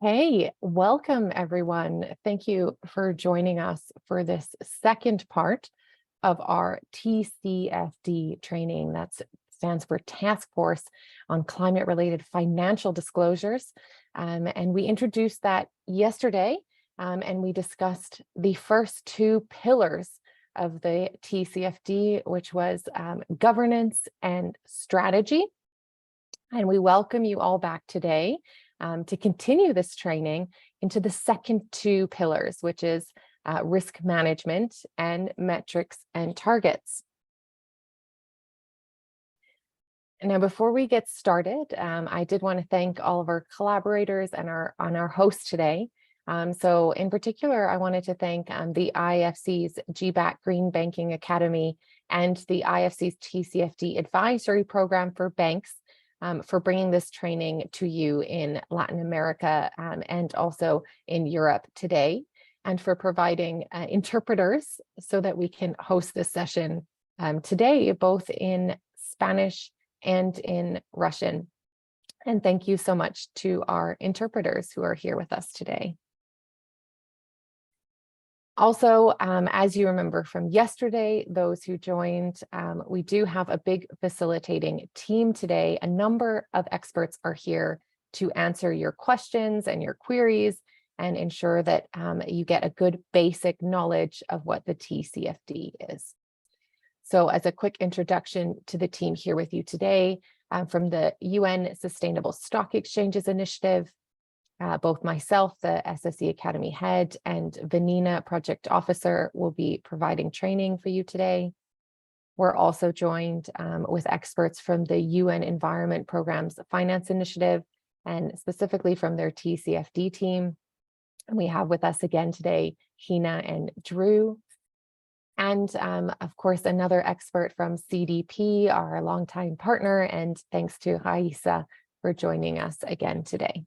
Hey, welcome everyone. Thank you for joining us for this second part of our TCFD training. That stands for Task Force on Climate-Related Financial Disclosures. And we introduced that yesterday, and we discussed the first two pillars of the TCFD, which was governance and strategy. And we welcome you all back today to continue this training into the second two pillars, which is risk management and metrics and targets. Now, before we get started, I did want to thank all of our collaborators and our host today. So in particular, I wanted to thank the IFC's GBAC Green Banking Academy and the IFC's TCFD Advisory Program for Banks for bringing this training to you in Latin America and also in Europe today, and for providing interpreters so that we can host this session today, both in Spanish and in Russian. And thank you so much to our interpreters who are here with us today. Also, as you remember from yesterday, those who joined, we do have a big facilitating team today. A number of experts are here to answer your questions and your queries and ensure that you get a good basic knowledge of what the TCFD is. So as a quick introduction to the team here with you today, from the UN Sustainable Stock Exchanges Initiative, both myself, the SSE Academy head, and Vanina, project officer, will be providing training for you today. We're also joined with experts from the UN Environment Program's Finance Initiative, and specifically from their TCFD team. And we have with us again today, Hina and Drew. And of course, another expert from CDP, our longtime partner, and thanks to Raisa for joining us again today.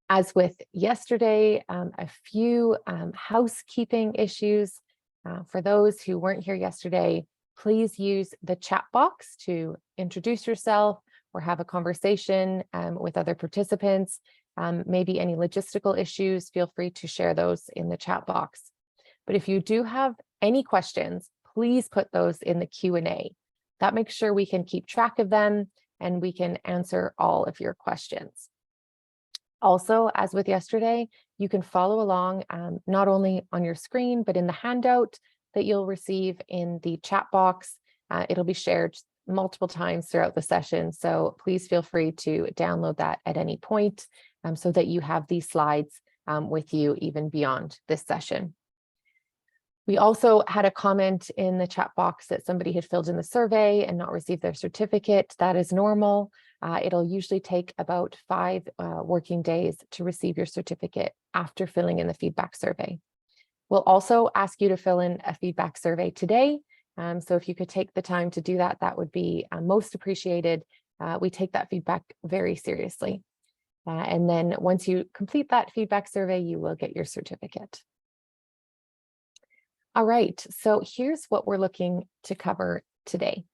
As with yesterday, a few housekeeping issues. For those who weren't here yesterday, please use the chat box to introduce yourself or have a conversation with other participants. Maybe any logistical issues, feel free to share those in the chat box. But if you do have any questions, please put those in the Q&A. That makes sure we can keep track of them and we can answer all of your questions. Also, as with yesterday, you can follow along not only on your screen, but in the handout that you'll receive in the chat box. It'll be shared multiple times throughout the session, so please feel free to download that at any point so that you have these slides with you even beyond this session. We also had a comment in the chat box that somebody had filled in the survey and not received their certificate. That is normal. It'll usually take about 5 working days to receive your certificate after filling in the feedback survey. We'll also ask you to fill in a feedback survey today. So if you could take the time to do that, that would be most appreciated. We take that feedback very seriously. And then once you complete that feedback survey, you will get your certificate. All right, so here's what we're looking to cover today.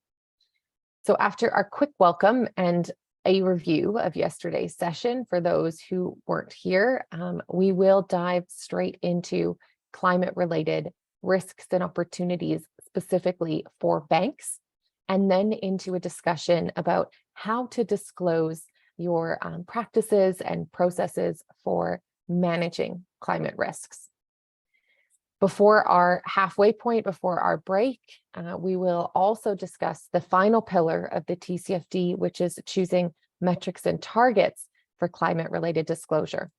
So after our quick welcome and a review of yesterday's session for those who weren't here, we will dive straight into climate-related risks and opportunities specifically for banks, and then into a discussion about how to disclose your practices and processes for managing climate risks. Before our halfway point, before our break, we will also discuss the final pillar of the TCFD, which is choosing metrics and targets for climate-related disclosure.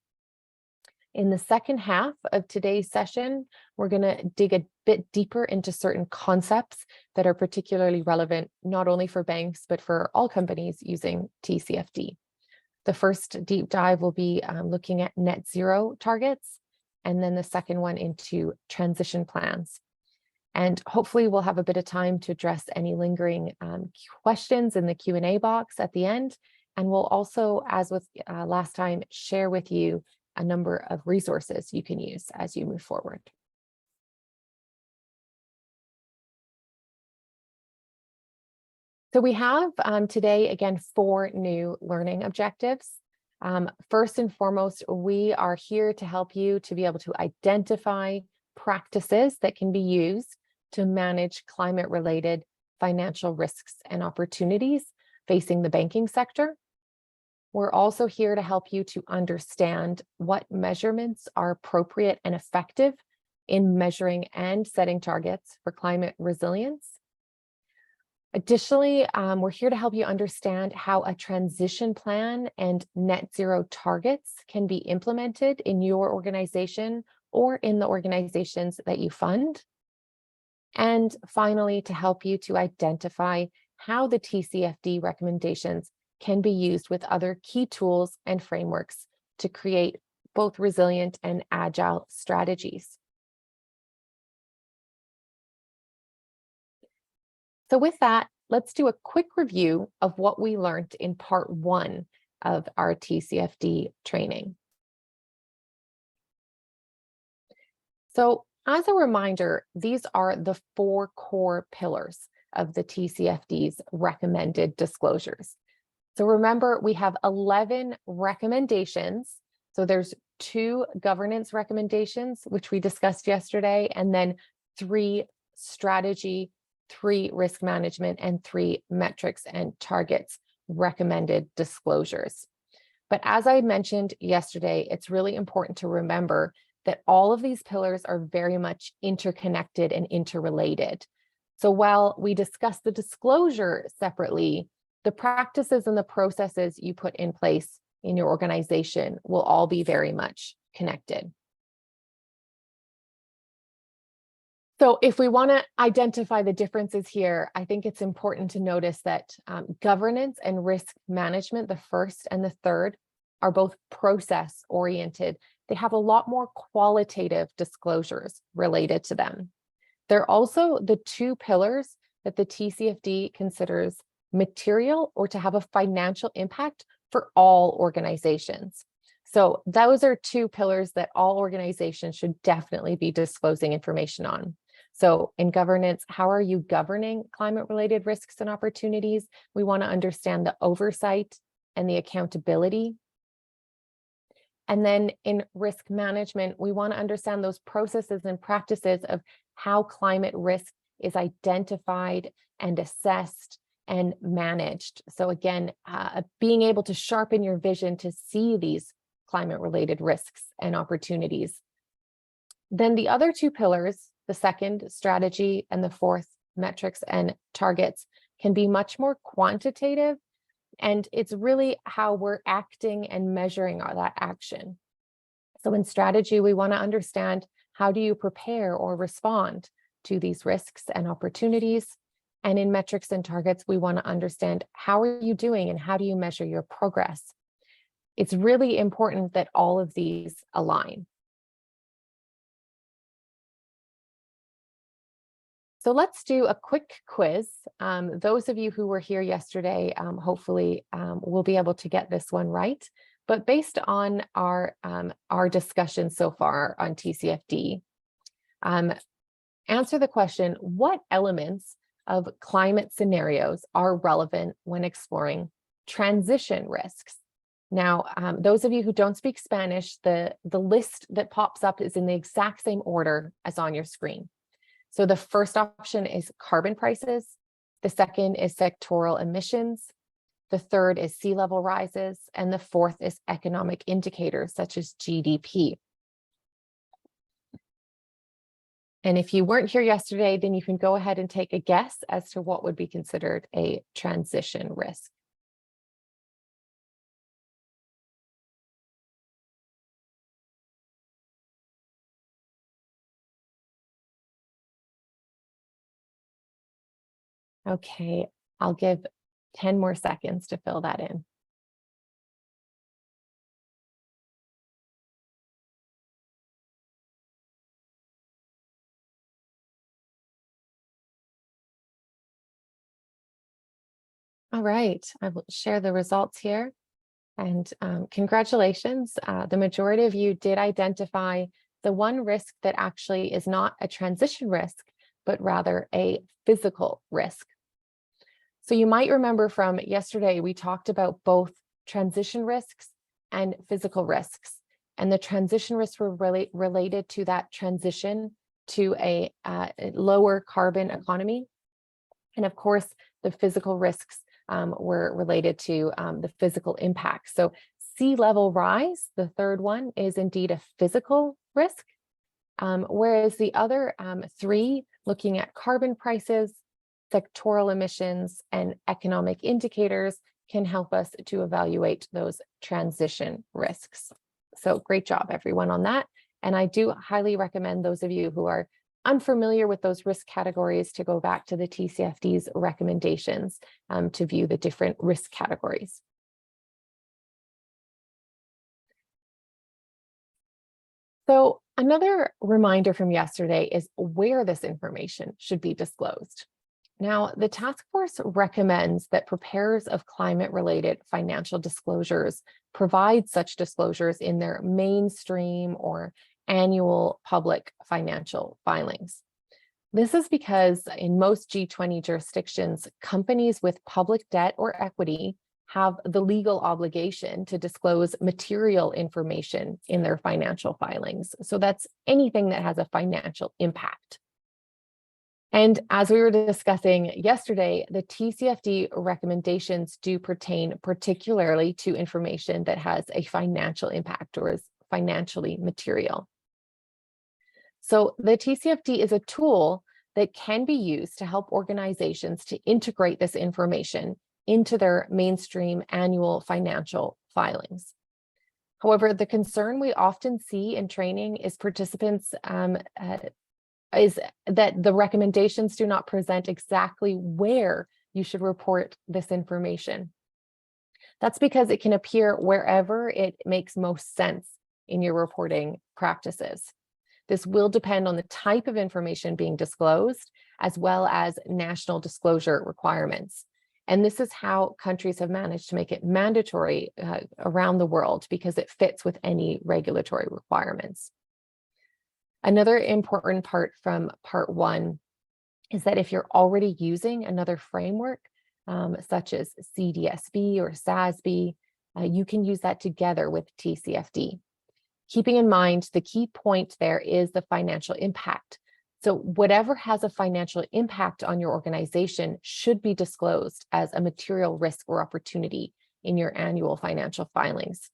In the second half of today's session, we're going to dig a bit deeper into certain concepts that are particularly relevant, not only for banks, but for all companies using TCFD. The first deep dive will be looking at net zero targets, and then the second one into transition plans. And hopefully we'll have a bit of time to address any lingering questions in the Q&A box at the end. And we'll also, as with last time, share with you a number of resources you can use as you move forward. So we have today, again, 4 new learning objectives. First and foremost, we are here to help you to be able to identify practices that can be used to manage climate-related financial risks and opportunities facing the banking sector. We're also here to help you to understand what measurements are appropriate and effective in measuring and setting targets for climate resilience. Additionally, we're here to help you understand how a transition plan and net zero targets can be implemented in your organization or in the organizations that you fund. And finally, to help you to identify how the TCFD recommendations can be used with other key tools and frameworks to create both resilient and agile strategies. So with that, let's do a quick review of what we learned in part 1 of our TCFD training. So as a reminder, these are the 4 core pillars of the TCFD's recommended disclosures. So remember, we have 11 recommendations. So there's 2 governance recommendations, which we discussed yesterday, and then 3 strategy, 3 risk management, and 3 metrics and targets recommended disclosures. But as I mentioned yesterday, it's really important to remember that all of these pillars are very much interconnected and interrelated. So while we discuss the disclosure separately, the practices and the processes you put in place in your organization will all be very much connected. So if we want to identify the differences here, I think it's important to notice that governance and risk management, the first and the third, are both process oriented. They have a lot more qualitative disclosures related to them. They're also the 2 pillars that the TCFD considers material or to have a financial impact for all organizations. So those are 2 pillars that all organizations should definitely be disclosing information on. So in governance, how are you governing climate-related risks and opportunities? We want to understand the oversight and the accountability. And then in risk management, we want to understand those processes and practices of how climate risk is identified and assessed and managed. So again, being able to sharpen your vision to see these climate-related risks and opportunities. Then the other 2 pillars, the second, strategy, and the fourth, metrics and targets, can be much more quantitative, and it's really how we're acting and measuring that action. So in strategy, we want to understand, how do you prepare or respond to these risks and opportunities? And in metrics and targets, we want to understand, how are you doing and how do you measure your progress? It's really important that all of these align. So let's do a quick quiz. Those of you who were here yesterday, hopefully will be able to get this one right. But based on our discussion so far on TCFD, answer the question, what elements of climate scenarios are relevant when exploring transition risks? Now, those of you who don't speak Spanish, the list that pops up is in the exact same order as on your screen. So the first option is carbon prices. The second is sectoral emissions. The third is sea level rises. And the fourth is economic indicators such as GDP. And if you weren't here yesterday, then you can go ahead and take a guess as to what would be considered a transition risk. Okay, I'll give 10 more seconds to fill that in. All right, I will share the results here. And congratulations, the majority of you did identify the one risk that actually is not a transition risk, but rather a physical risk. So you might remember from yesterday, we talked about both transition risks and physical risks. And the transition risks were related to that transition to a lower carbon economy. And of course, the physical risks were related to the physical impact. So sea level rise, the third one, is indeed a physical risk, whereas the other three, looking at carbon prices, sectoral emissions, and economic indicators, can help us to evaluate those transition risks. So great job, everyone, on that. And I do highly recommend those of you who are unfamiliar with those risk categories to go back to the TCFD's recommendations to view the different risk categories. So another reminder from yesterday is where this information should be disclosed. Now, the task force recommends that preparers of climate-related financial disclosures provide such disclosures in their mainstream or annual public financial filings. This is because in most G20 jurisdictions, companies with public debt or equity have the legal obligation to disclose material information in their financial filings. So that's anything that has a financial impact. And as we were discussing yesterday, the TCFD recommendations do pertain particularly to information that has a financial impact or is financially material. So the TCFD is a tool that can be used to help organizations to integrate this information into their mainstream annual financial filings. However, the concern we often see in training is participants is that the recommendations do not present exactly where you should report this information. That's because it can appear wherever it makes most sense in your reporting practices. This will depend on the type of information being disclosed, as well as national disclosure requirements. And this is how countries have managed to make it mandatory around the world because it fits with any regulatory requirements. Another important part from part one is that if you're already using another framework, such as CDSB or SASB, you can use that together with TCFD. Keeping in mind, the key point there is the financial impact. So whatever has a financial impact on your organization should be disclosed as a material risk or opportunity in your annual financial filings.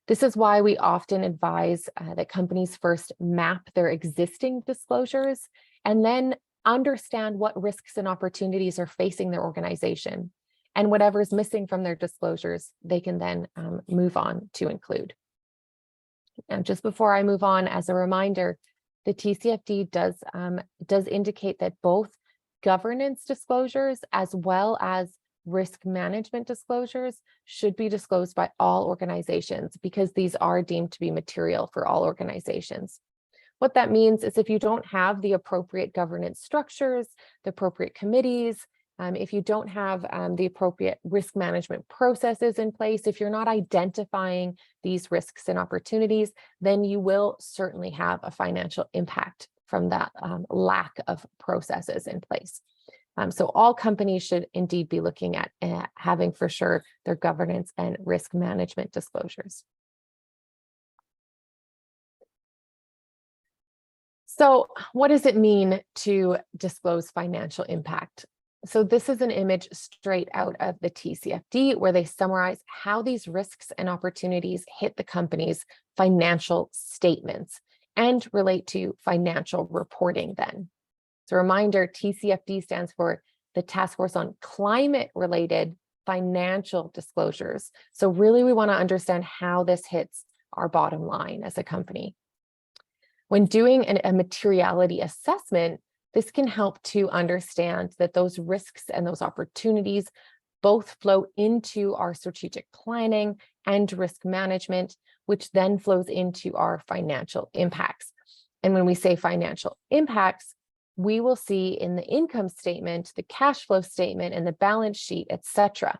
This is why we often advise that companies first map their existing disclosures and then understand what risks and opportunities are facing their organization. And whatever is missing from their disclosures, they can then move on to include. And just before I move on, as a reminder, the TCFD does indicate that both governance disclosures as well as risk management disclosures should be disclosed by all organizations because these are deemed to be material for all organizations. What that means is if you don't have the appropriate governance structures, the appropriate committees, if you don't have the appropriate risk management processes in place, if you're not identifying these risks and opportunities, then you will certainly have a financial impact from that lack of processes in place. So all companies should indeed be looking at having for sure their governance and risk management disclosures. So what does it mean to disclose financial impact? So this is an image straight out of the TCFD where they summarize how these risks and opportunities hit the company's financial statements and relate to financial reporting then. So a reminder, TCFD stands for the Task Force on Climate-Related Financial Disclosures. So really we want to understand how this hits our bottom line as a company. When doing a materiality assessment, this can help to understand that those risks and those opportunities both flow into our strategic planning and risk management, which then flows into our financial impacts. And when we say financial impacts, we will see in the income statement, the cash flow statement, and the balance sheet, etc.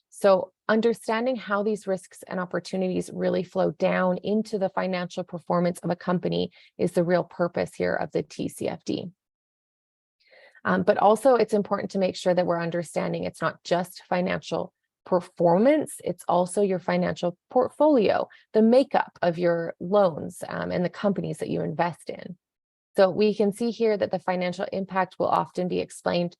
So understanding how these risks and opportunities really flow down into the financial performance of a company is the real purpose here of the TCFD. But also it's important to make sure that we're understanding it's not just financial performance, it's also your financial portfolio, the makeup of your loans and the companies that you invest in. So we can see here that the financial impact will often be explained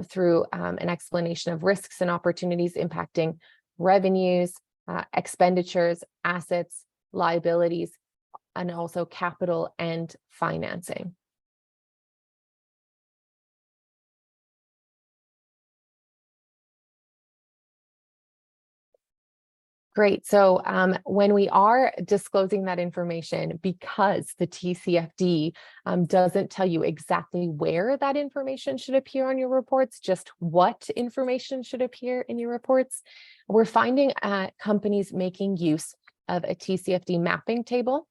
through an explanation of risks and opportunities impacting revenues, expenditures, assets, liabilities, and also capital and financing. Great. So when we are disclosing that information, because the TCFD doesn't tell you exactly where that information should appear on your reports, just what information should appear in your reports, we're finding companies making use of a TCFD mapping table.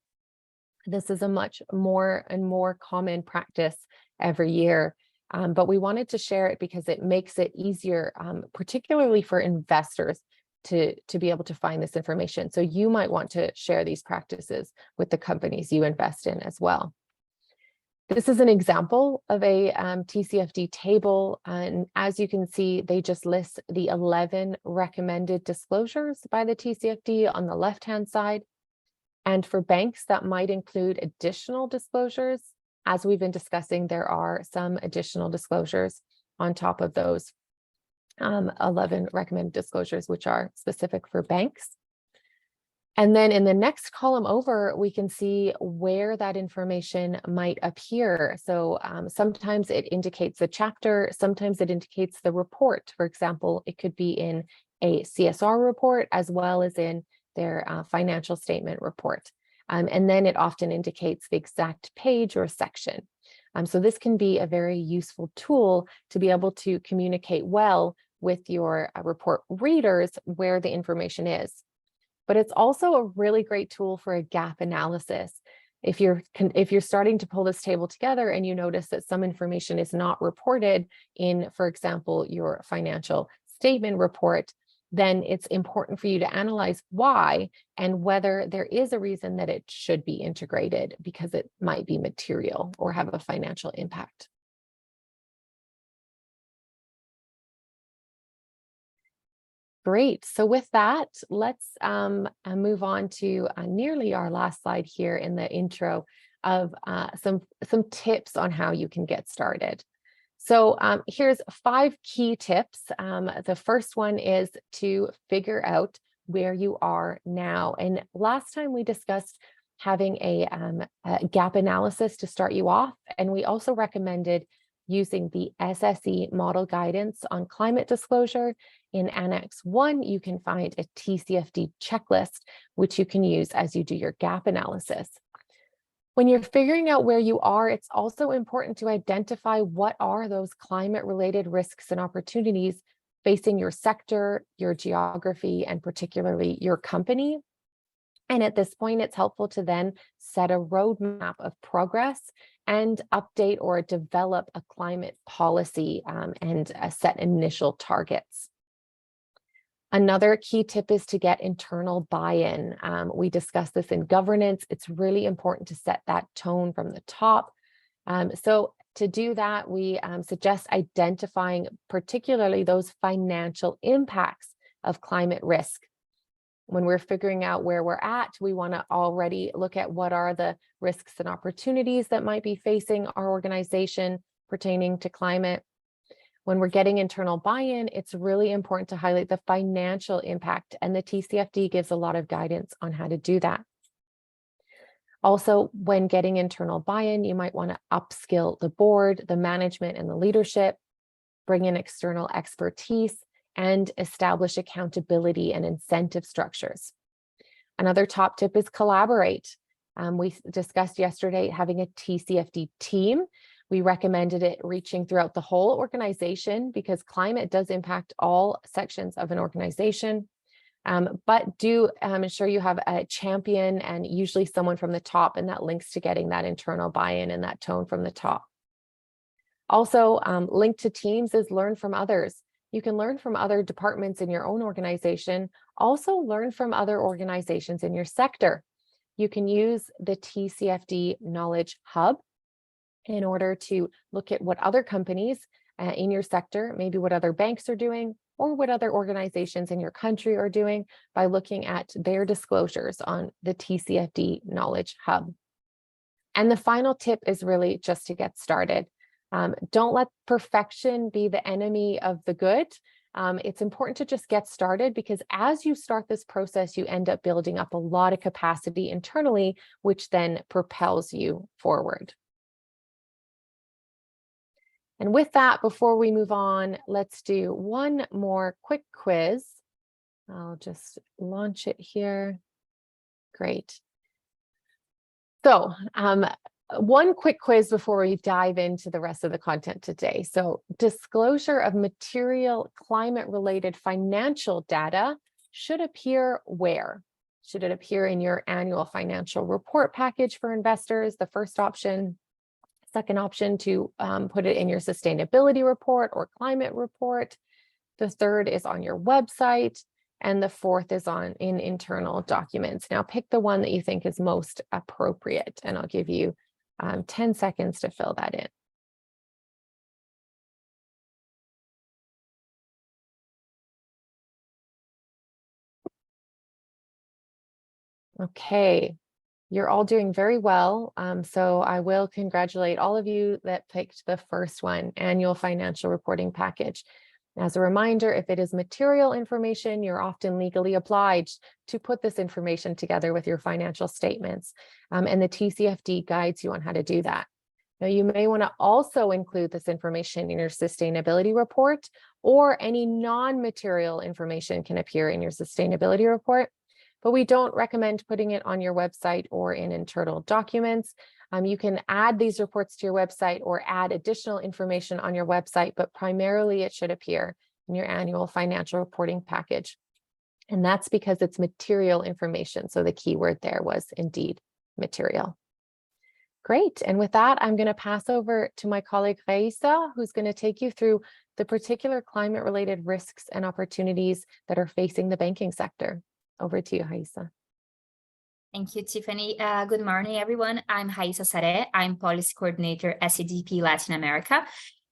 This is a much more and more common practice every year. But we wanted to share it because it makes it easier, particularly for investors to be able to find this information. So you might want to share these practices with the companies you invest in as well. This is an example of a TCFD table. And as you can see, they just list the 11 recommended disclosures by the TCFD on the left-hand side. And for banks, that might include additional disclosures. As we've been discussing, there are some additional disclosures on top of those 11 recommended disclosures, which are specific for banks. And then in the next column over, we can see where that information might appear. So sometimes it indicates the chapter, sometimes it indicates the report. For example, it could be in a CSR report as well as in their financial statement report. And then it often indicates the exact page or section. So this can be a very useful tool to be able to communicate well with your report readers where the information is. But it's also a really great tool for a gap analysis. If you're starting to pull this table together and you notice that some information is not reported in, for example, your financial statement report, then it's important for you to analyze why and whether there is a reason that it should be integrated because it might be material or have a financial impact. Great. So with that, let's move on to nearly our last slide here in the intro of some tips on how you can get started. So here's 5 key tips. The first one is to figure out where you are now. And last time we discussed having a gap analysis to start you off. And we also recommended using the SSE model guidance on climate disclosure. In Annex 1, you can find a TCFD checklist, which you can use as you do your gap analysis. When you're figuring out where you are, it's also important to identify what are those climate-related risks and opportunities facing your sector, your geography, and particularly your company. And at this point, it's helpful to then set a roadmap of progress and update or develop a climate policy and set initial targets. Another key tip is to get internal buy-in. We discussed this in governance. It's really important to set that tone from the top. So to do that, we suggest identifying particularly those financial impacts of climate risk. When we're figuring out where we're at, we want to already look at what are the risks and opportunities that might be facing our organization pertaining to climate. When we're getting internal buy-in, it's really important to highlight the financial impact, and the TCFD gives a lot of guidance on how to do that. Also, when getting internal buy-in, you might want to upskill the board, the management, and the leadership, bring in external expertise, and establish accountability and incentive structures. Another top tip is collaborate. We discussed yesterday having a TCFD team. We recommended it reaching throughout the whole organization because climate does impact all sections of an organization. But do ensure you have a champion and usually someone from the top, and that links to getting that internal buy-in and that tone from the top. Also, linked to teams is learn from others. You can learn from other departments in your own organization. Also learn from other organizations in your sector. You can use the TCFD Knowledge Hub. in order to look at what other companies in your sector, maybe what other banks are doing, or what other organizations in your country are doing by looking at their disclosures on the TCFD Knowledge Hub. And the final tip is really just to get started. Don't let perfection be the enemy of the good. It's important to just get started, because as you start this process, you end up building up a lot of capacity internally, which then propels you forward. And with that, before we move on, let's do one more quick quiz. I'll just launch it here. Great. So one quick quiz before we dive into the rest of the content today. So disclosure of material climate-related financial data should appear where? Should it appear in your annual financial report package for investors? The first option. Second option, to put it in your sustainability report or climate report. The third is on your website. And the fourth is in internal documents. Now pick the one that you think is most appropriate, and I'll give you 10 seconds to fill that in. Okay, you're all doing very well. So I will congratulate all of you that picked the first one, annual financial reporting package. As a reminder, if it is material information, you're often legally obliged to put this information together with your financial statements. And the TCFD guides you on how to do that. Now, you may want to also include this information in your sustainability report, or any non-material information can appear in your sustainability report, but we don't recommend putting it on your website or in internal documents. You can add these reports to your website or add additional information on your website, but primarily it should appear in your annual financial reporting package. And that's because it's material information. So the key word there was indeed material. Great. And with that, I'm going to pass over to my colleague Raisa, who's going to take you through the particular climate-related risks and opportunities that are facing the banking sector. Over to you, Raisa. Thank you, Tiffany. Good morning, everyone. I'm Raisa Sare. I'm Policy Coordinator at CDP Latin America,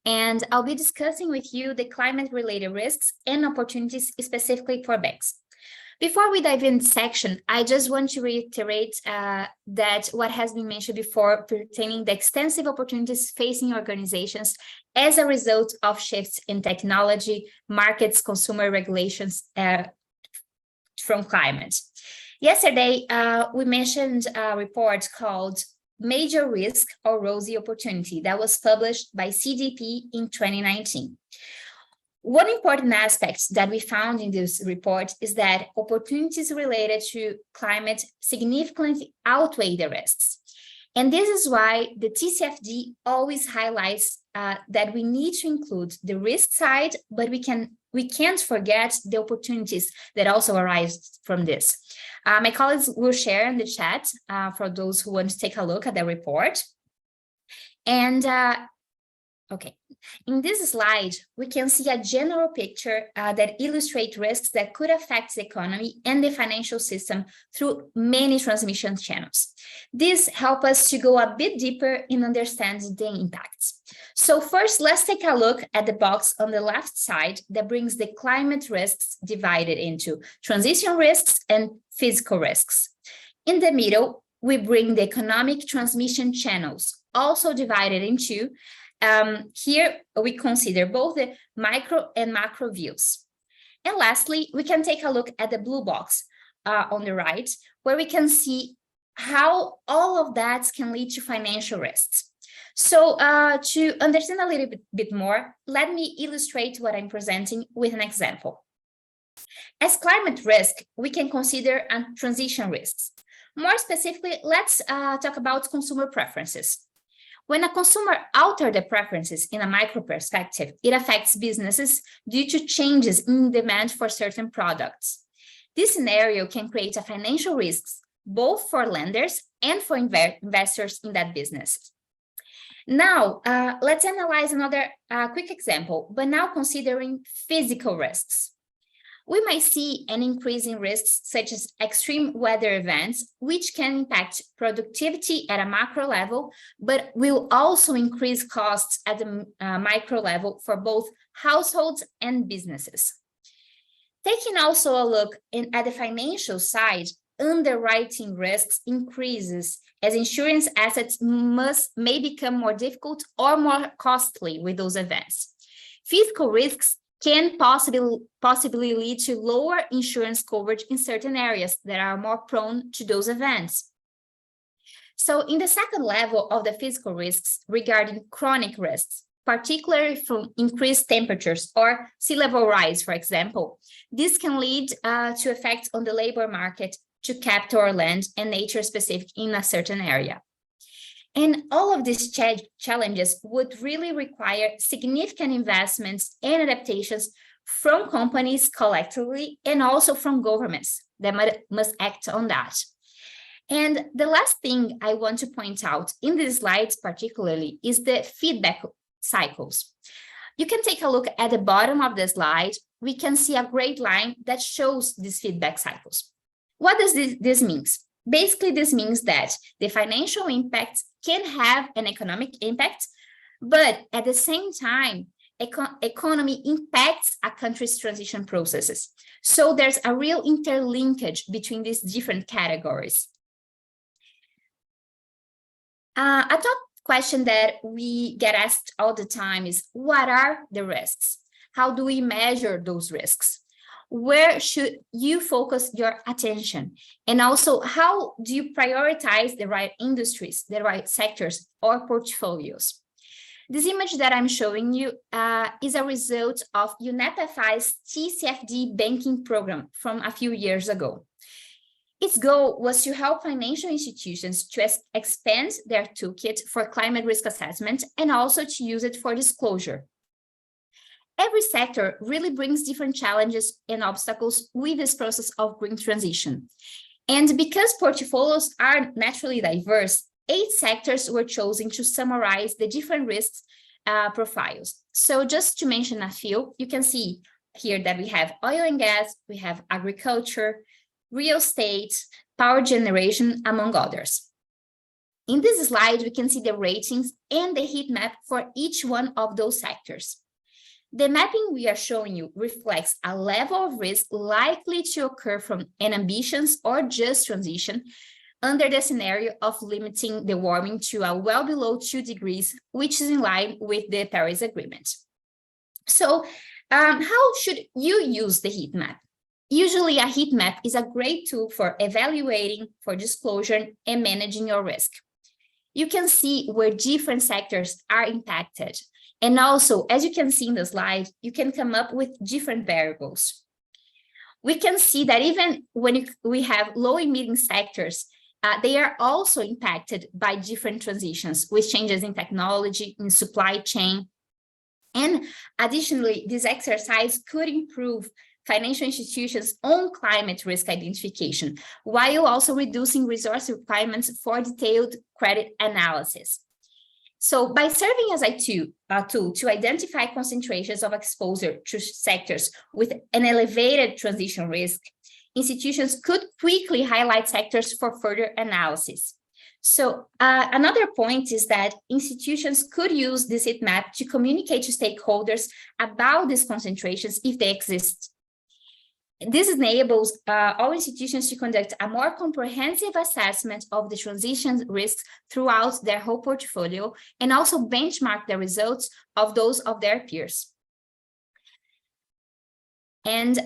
and I'll be discussing with you the climate-related risks and opportunities specifically for banks. Before we dive in this section, I just want to reiterate that what has been mentioned before pertaining the extensive opportunities facing organizations as a result of shifts in technology, markets, consumer regulations from climate. Yesterday, we mentioned a report called Major Risk or Rosy Opportunity that was published by CDP in 2019. One important aspect that we found in this report is that opportunities related to climate significantly outweigh the risks. And this is why the TCFD always highlights that we need to include the risk side, but we can't forget the opportunities that also arise from this. My colleagues will share in the chat for those who want to take a look at the report. And okay, in this slide, we can see a general picture that illustrates risks that could affect the economy and the financial system through many transmission channels. This helps us to go a bit deeper in understanding the impacts. So first, let's take a look at the box on the left side that brings the climate risks divided into transition risks and physical risks. In the middle, we bring the economic transmission channels, also divided into here we consider both the micro and macro views. And lastly, we can take a look at the blue box on the right, where we can see how all of that can lead to financial risks. So to understand a little bit more, let me illustrate what I'm presenting with an example. As climate risk, we can consider transition risks. More specifically, let's talk about consumer preferences. When a consumer alters the preferences in a micro perspective, it affects businesses due to changes in demand for certain products. This scenario can create a financial risks both for lenders and for investors in that business. Now, let's analyze another quick example, but now considering physical risks. we might see an increase in risks such as extreme weather events, which can impact productivity at a macro level, but will also increase costs at the micro level for both households and businesses. Taking also a look at the financial side, underwriting risks increases as insurance assets may become more difficult or more costly with those events. Physical risks can possibly lead to lower insurance coverage in certain areas that are more prone to those events. So in the second level of the physical risks regarding chronic risks, particularly from increased temperatures or sea level rise, for example, this can lead to effects on the labor market, to capital or land and nature specific in a certain area. And all of these challenges would really require significant investments and adaptations from companies collectively and also from governments that must act on that. And the last thing I want to point out in these slides particularly is the feedback cycles. You can take a look at the bottom of the slide. We can see a great line that shows these feedback cycles. What does this mean? Basically, this means that the financial impacts can have an economic impact, but at the same time, economy impacts a country's transition processes. So there's a real interlinkage between these different categories. A top question that we get asked all the time is, what are the risks? How do we measure those risks? Where should you focus your attention? And also, how do you prioritize the right industries, the right sectors or portfolios? This image that I'm showing you is a result of UNEP-FI's TCFD banking program from a few years ago. Its goal was to help financial institutions to expand their toolkit for climate risk assessment and also to use it for disclosure. Every sector really brings different challenges and obstacles with this process of green transition. And because portfolios are naturally diverse, 8 sectors were chosen to summarize the different risks profiles. So just to mention a few, you can see here that we have oil and gas, we have agriculture, real estate, power generation, among others. In this slide, we can see the ratings and the heat map for each one of those sectors. The mapping we are showing you reflects a level of risk likely to occur from an ambitious or just transition under the scenario of limiting the warming to a well below 2 degrees, which is in line with the Paris Agreement. So how should you use the heat map? Usually a heat map is a great tool for evaluating, for disclosure, and managing your risk. You can see where different sectors are impacted. And also, as you can see in the slide, you can come up with different variables. We can see that even when we have low emitting sectors, they are also impacted by different transitions with changes in technology, in supply chain. And additionally, this exercise could improve financial institutions' own climate risk identification, while also reducing resource requirements for detailed credit analysis. So by serving as a tool to identify concentrations of exposure to sectors with an elevated transition risk, institutions could quickly highlight sectors for further analysis. So another point is that institutions could use this heat map to communicate to stakeholders about these concentrations if they exist. This enables all institutions to conduct a more comprehensive assessment of the transition risks throughout their whole portfolio and also benchmark the results of those of their peers. And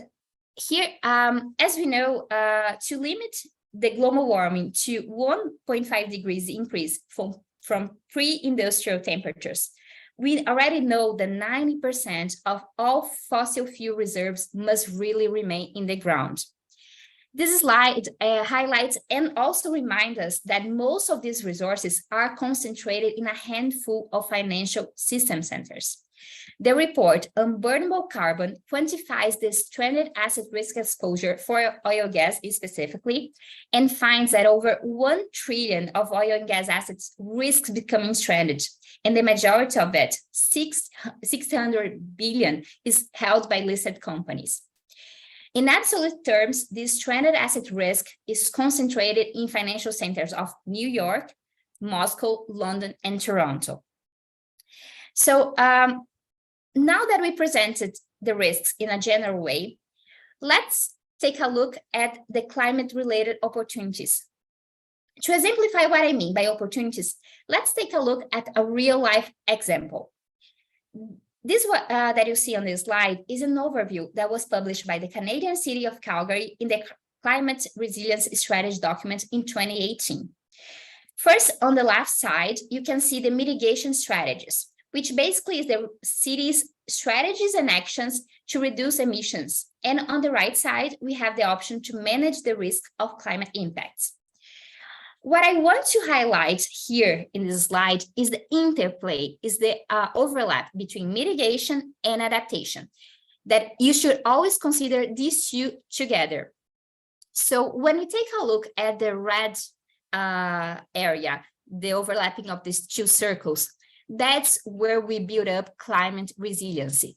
here, as we know, to limit the global warming to 1.5 degrees increase from pre-industrial temperatures, we already know that 90% of all fossil fuel reserves must really remain in the ground. This slide highlights and also reminds us that most of these resources are concentrated in a handful of financial system centers. The report Unburnable Carbon quantifies the stranded asset risk exposure for oil and gas specifically, and finds that over 1 trillion of oil and gas assets risks becoming stranded, and the majority of it, 600 billion, is held by listed companies. In absolute terms, this stranded asset risk is concentrated in financial centers of New York, Moscow, London, and Toronto. So now that we presented the risks in a general way, let's take a look at the climate-related opportunities. To exemplify what I mean by opportunities, let's take a look at a real-life example. This that you see on this slide is an overview that was published by the Canadian city of Calgary in the Climate Resilience Strategy document in 2018. First, on the left side, you can see the mitigation strategies, which basically is the city's strategies and actions to reduce emissions. And on the right side, we have the option to manage the risk of climate impacts. What I want to highlight here in this slide is the interplay, is the overlap between mitigation and adaptation, that you should always consider these two together. So when we take a look at the red area, the overlapping of these two circles, that's where we build up climate resiliency,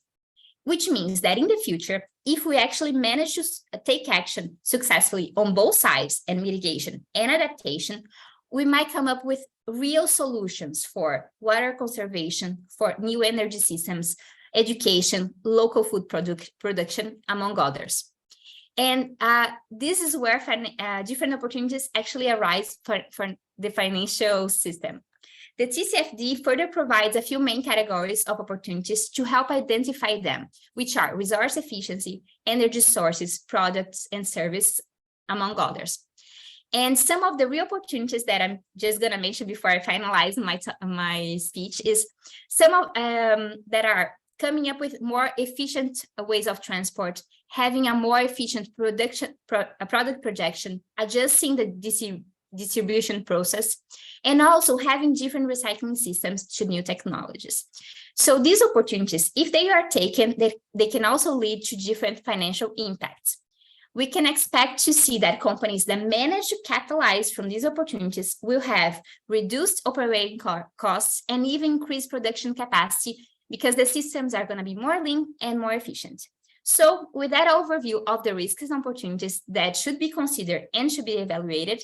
which means that in the future, if we actually manage to take action successfully on both sides and mitigation and adaptation, we might come up with real solutions for water conservation, for new energy systems, education, local food production, among others. And this is where different opportunities actually arise for the financial system. The TCFD further provides a few main categories of opportunities to help identify them, which are resource efficiency, energy sources, products, and services, among others. And some of the real opportunities that I'm just going to mention before I finalize my speech is some of that are coming up with more efficient ways of transport, having a more efficient product projection, adjusting the distribution process, and also having different recycling systems to new technologies. So these opportunities, if they are taken, they can also lead to different financial impacts. We can expect to see that companies that manage to capitalize from these opportunities will have reduced operating costs and even increased production capacity because the systems are going to be more lean and more efficient. So with that overview of the risks and opportunities that should be considered and should be evaluated,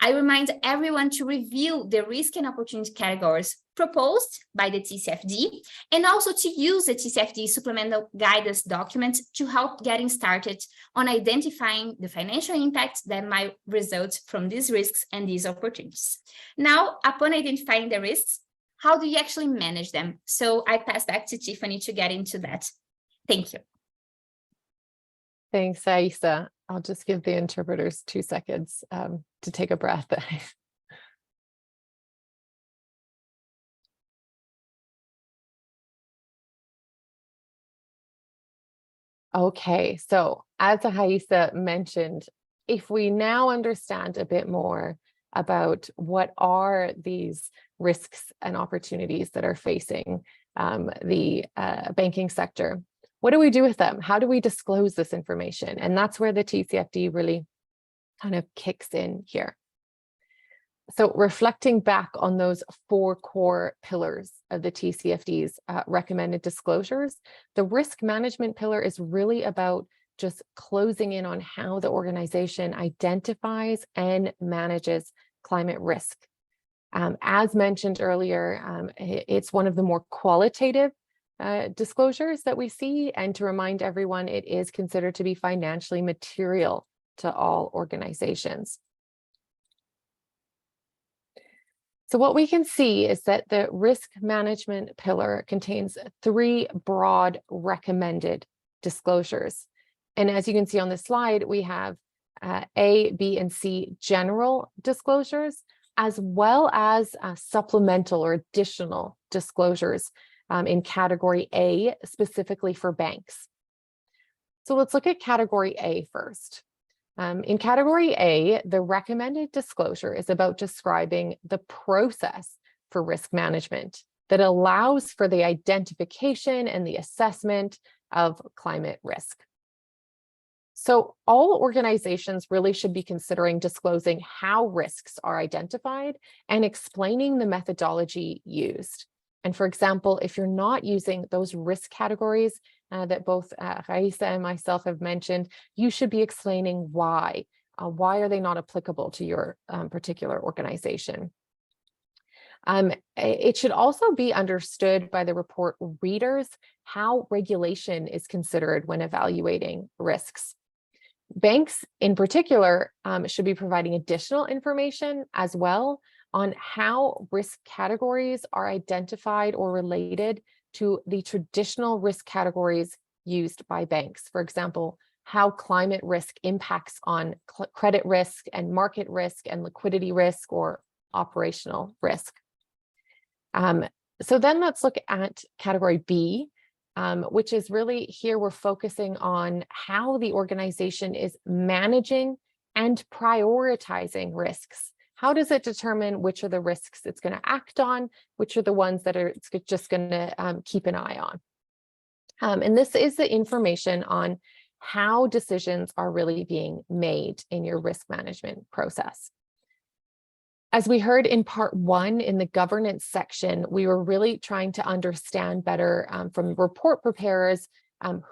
I remind everyone to review the risk and opportunity categories proposed by the TCFD, and also to use the TCFD supplemental guidance document to help getting started on identifying the financial impacts that might result from these risks and these opportunities. Now, upon identifying the risks, how do you actually manage them? So I pass back to Tiffany to get into that. Thank you. Thanks, Aisa. I'll just give the interpreters 2 seconds to take a breath. Okay, so as Aisa mentioned, if we now understand a bit more about what are these risks and opportunities that are facing the banking sector, what do we do with them? How do we disclose this information? And that's where the TCFD really kind of kicks in here. So reflecting back on those 4 core pillars of the TCFD's recommended disclosures, the risk management pillar is really about just closing in on how the organization identifies and manages climate risk. As mentioned earlier, it's one of the more qualitative disclosures that we see, and to remind everyone, it is considered to be financially material to all organizations. So what we can see is that the risk management pillar contains 3 broad recommended disclosures. And as you can see on this slide, we have A, B, and C general disclosures, as well as supplemental or additional disclosures in category A, specifically for banks. So let's look at category A first. In category A, the recommended disclosure is about describing the process for risk management that allows for the identification and the assessment of climate risk. So all organizations really should be considering disclosing how risks are identified and explaining the methodology used. And for example, if you're not using those risk categories that both Raisa and myself have mentioned, you should be explaining why. Why are they not applicable to your particular organization? It should also be understood by the report readers how regulation is considered when evaluating risks. Banks in particular should be providing additional information as well on how risk categories are identified or related to the traditional risk categories used by banks. For example, how climate risk impacts on credit risk and market risk and liquidity risk or operational risk. So then let's look at category B, which is really here we're focusing on how the organization is managing and prioritizing risks. How does it determine which are the risks it's going to act on, which are the ones that it's just going to keep an eye on? And this is the information on how decisions are really being made in your risk management process. As we heard in part 1 in the governance section, we were really trying to understand better from report preparers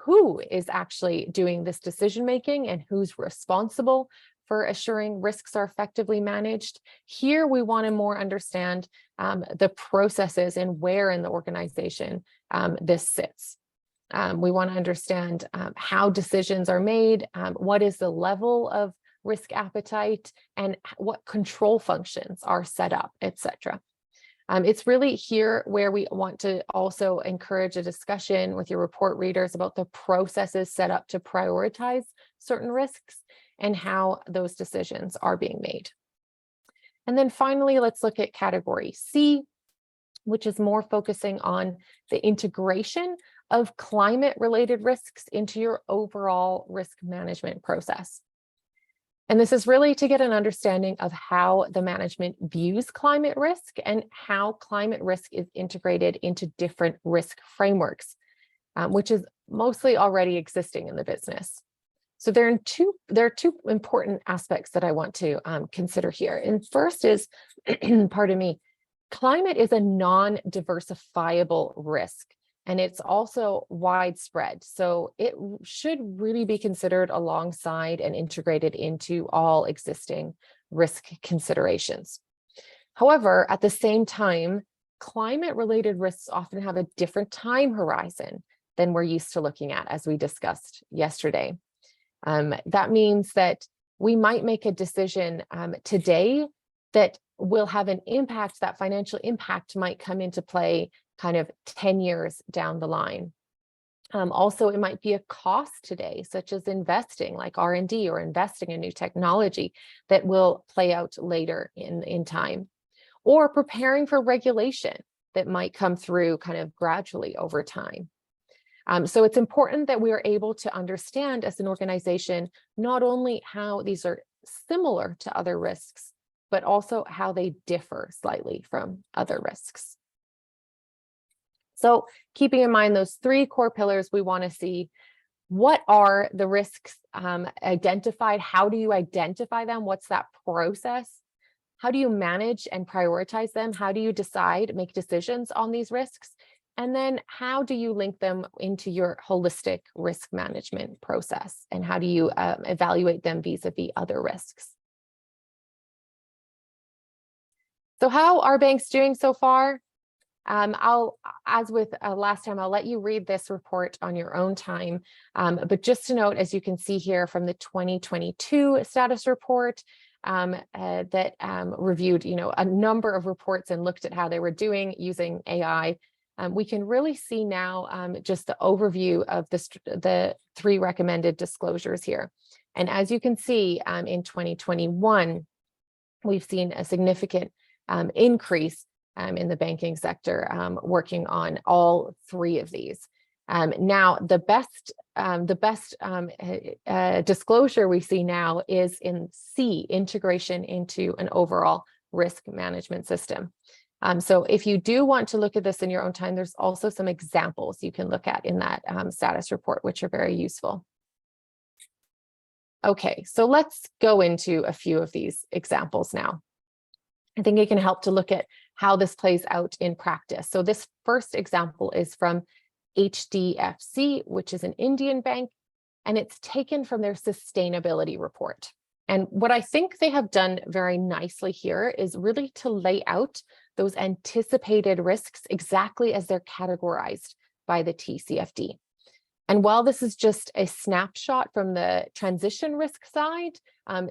who is actually doing this decision making and who's responsible for assuring risks are effectively managed. Here, we want to more understand the processes and where in the organization this sits. We want to understand how decisions are made, what is the level of risk appetite, and what control functions are set up, etc. It's really here where we want to also encourage a discussion with your report readers about the processes set up to prioritize certain risks and how those decisions are being made. And then finally, let's look at category C, which is more focusing on the integration of climate-related risks into your overall risk management process. And this is really to get an understanding of how the management views climate risk and how climate risk is integrated into different risk frameworks, which is mostly already existing in the business. So there are two important aspects that I want to consider here. And first is, pardon me, climate is a non-diversifiable risk, and it's also widespread. So it should really be considered alongside and integrated into all existing risk considerations. However, at the same time, climate-related risks often have a different time horizon than we're used to looking at, as we discussed yesterday. That means that we might make a decision today that will have an impact. That financial impact might come into play kind of 10 years down the line. Also, it might be a cost today, such as investing like R&D or investing in new technology that will play out later in time, or preparing for regulation that might come through kind of gradually over time. So it's important that we are able to understand as an organization, not only how these are similar to other risks, but also how they differ slightly from other risks. So keeping in mind those three core pillars, we want to see what are the risks identified? How do you identify them? What's that process? How do you manage and prioritize them? How do you decide, make decisions on these risks? And then how do you link them into your holistic risk management process? And how do you evaluate them vis-a-vis other risks? So how are banks doing so far? As with last time, I'll let you read this report on your own time. But just to note, as you can see here from the 2022 status report, that reviewed, a number of reports and looked at how they were doing using AI. We can really see now just the overview of the three recommended disclosures here. And as you can see, in 2021, we've seen a significant increase in the banking sector working on all three of these. Now, the best disclosure we see now is in C, integration into an overall risk management system. So if you do want to look at this in your own time, there's also some examples you can look at in that status report, which are very useful. Okay, so let's go into a few of these examples now. I think it can help to look at how this plays out in practice. So this first example is from HDFC, which is an Indian bank, and it's taken from their sustainability report. And what I think they have done very nicely here is really to lay out those anticipated risks exactly as they're categorized by the TCFD. And while this is just a snapshot from the transition risk side,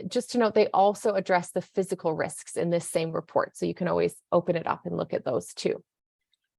just to note, they also address the physical risks in this same report. So you can always open it up and look at those too.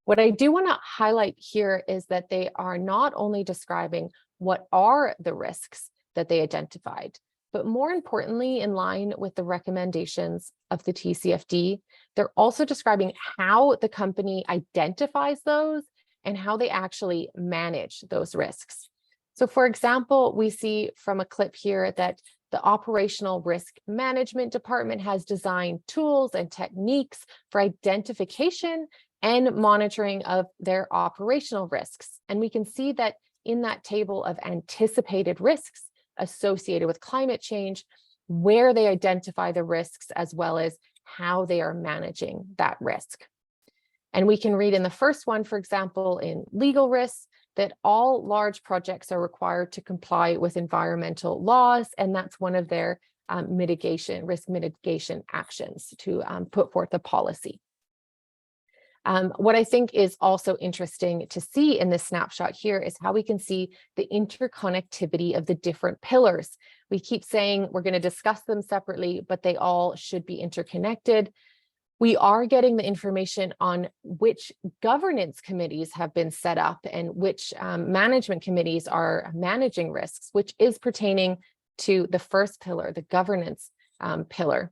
What I do want to highlight here is that they are not only describing what are the risks that they identified, but more importantly, in line with the recommendations of the TCFD, they're also describing how the company identifies those and how they actually manage those risks. So for example, we see from a clip here that the Operational Risk Management Department has designed tools and techniques for identification and monitoring of their operational risks. And we can see that in that table of anticipated risks associated with climate change, where they identify the risks as well as how they are managing that risk. And we can read in the first one, for example, in legal risks, that all large projects are required to comply with environmental laws, and that's one of their risk mitigation actions to put forth a policy. What I think is also interesting to see in this snapshot here is how we can see the interconnectivity of the different pillars. We keep saying we're going to discuss them separately, but they all should be interconnected. We are getting the information on which governance committees have been set up and which management committees are managing risks, which is pertaining to the first pillar, the governance pillar.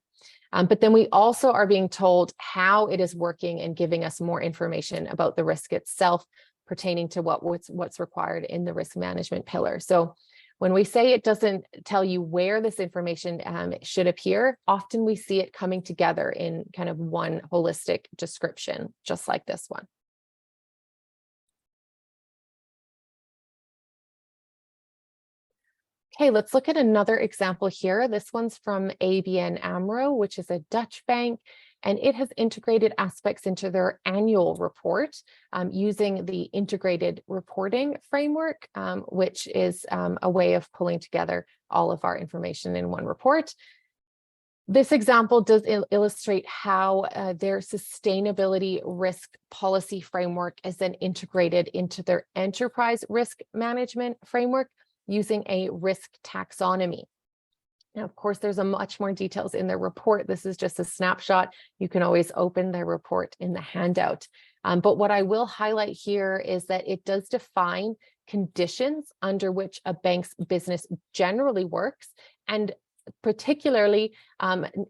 But then we also are being told how it is working and giving us more information about the risk itself pertaining to what's required in the risk management pillar. So when we say it doesn't tell you where this information should appear, often we see it coming together in kind of one holistic description, just like this one. Okay, let's look at another example here. This one's from ABN AMRO, which is a Dutch bank, and it has integrated aspects into their annual report using the integrated reporting framework, which is a way of pulling together all of our information in one report. This example does illustrate how their sustainability risk policy framework is then integrated into their enterprise risk management framework using a risk taxonomy. Now, of course, there's much more details in their report. This is just a snapshot. You can always open their report in the handout. But what I will highlight here is that it does define conditions under which a bank's business generally works, and particularly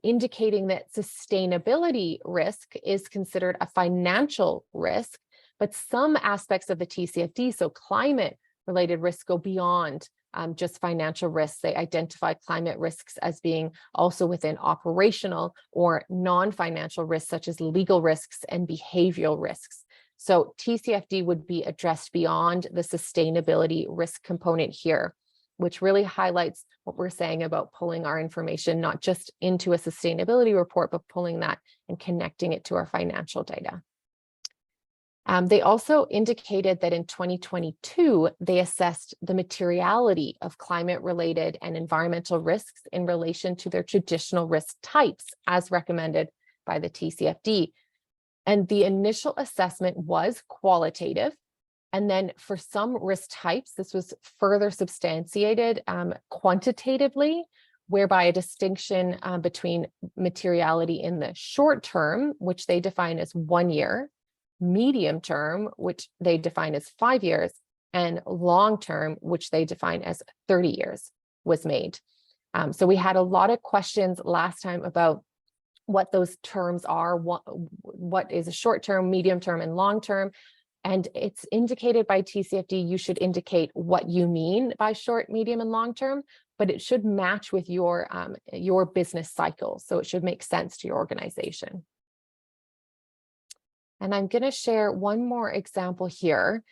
indicating that sustainability risk is considered a financial risk, but some aspects of the TCFD, so climate related risks, go beyond just financial risks. They identify climate risks as being also within operational or non-financial risks, such as legal risks and behavioral risks. So TCFD would be addressed beyond the sustainability risk component here, which really highlights what we're saying about pulling our information, not just into a sustainability report, but pulling that and connecting it to our financial data. They also indicated that in 2022, they assessed the materiality of climate-related and environmental risks in relation to their traditional risk types, as recommended by the TCFD. And the initial assessment was qualitative. And then for some risk types, this was further substantiated quantitatively, whereby a distinction between materiality in the short term, which they define as 1 year, medium term, which they define as 5 years, and long term, which they define as 30 years, was made. So we had a lot of questions last time about what those terms are, what is a short term, medium term, and long term. And it's indicated by TCFD, you should indicate what you mean by short, medium, and long term, but it should match with your business cycle. So it should make sense to your organization. And I'm going to share one more example here.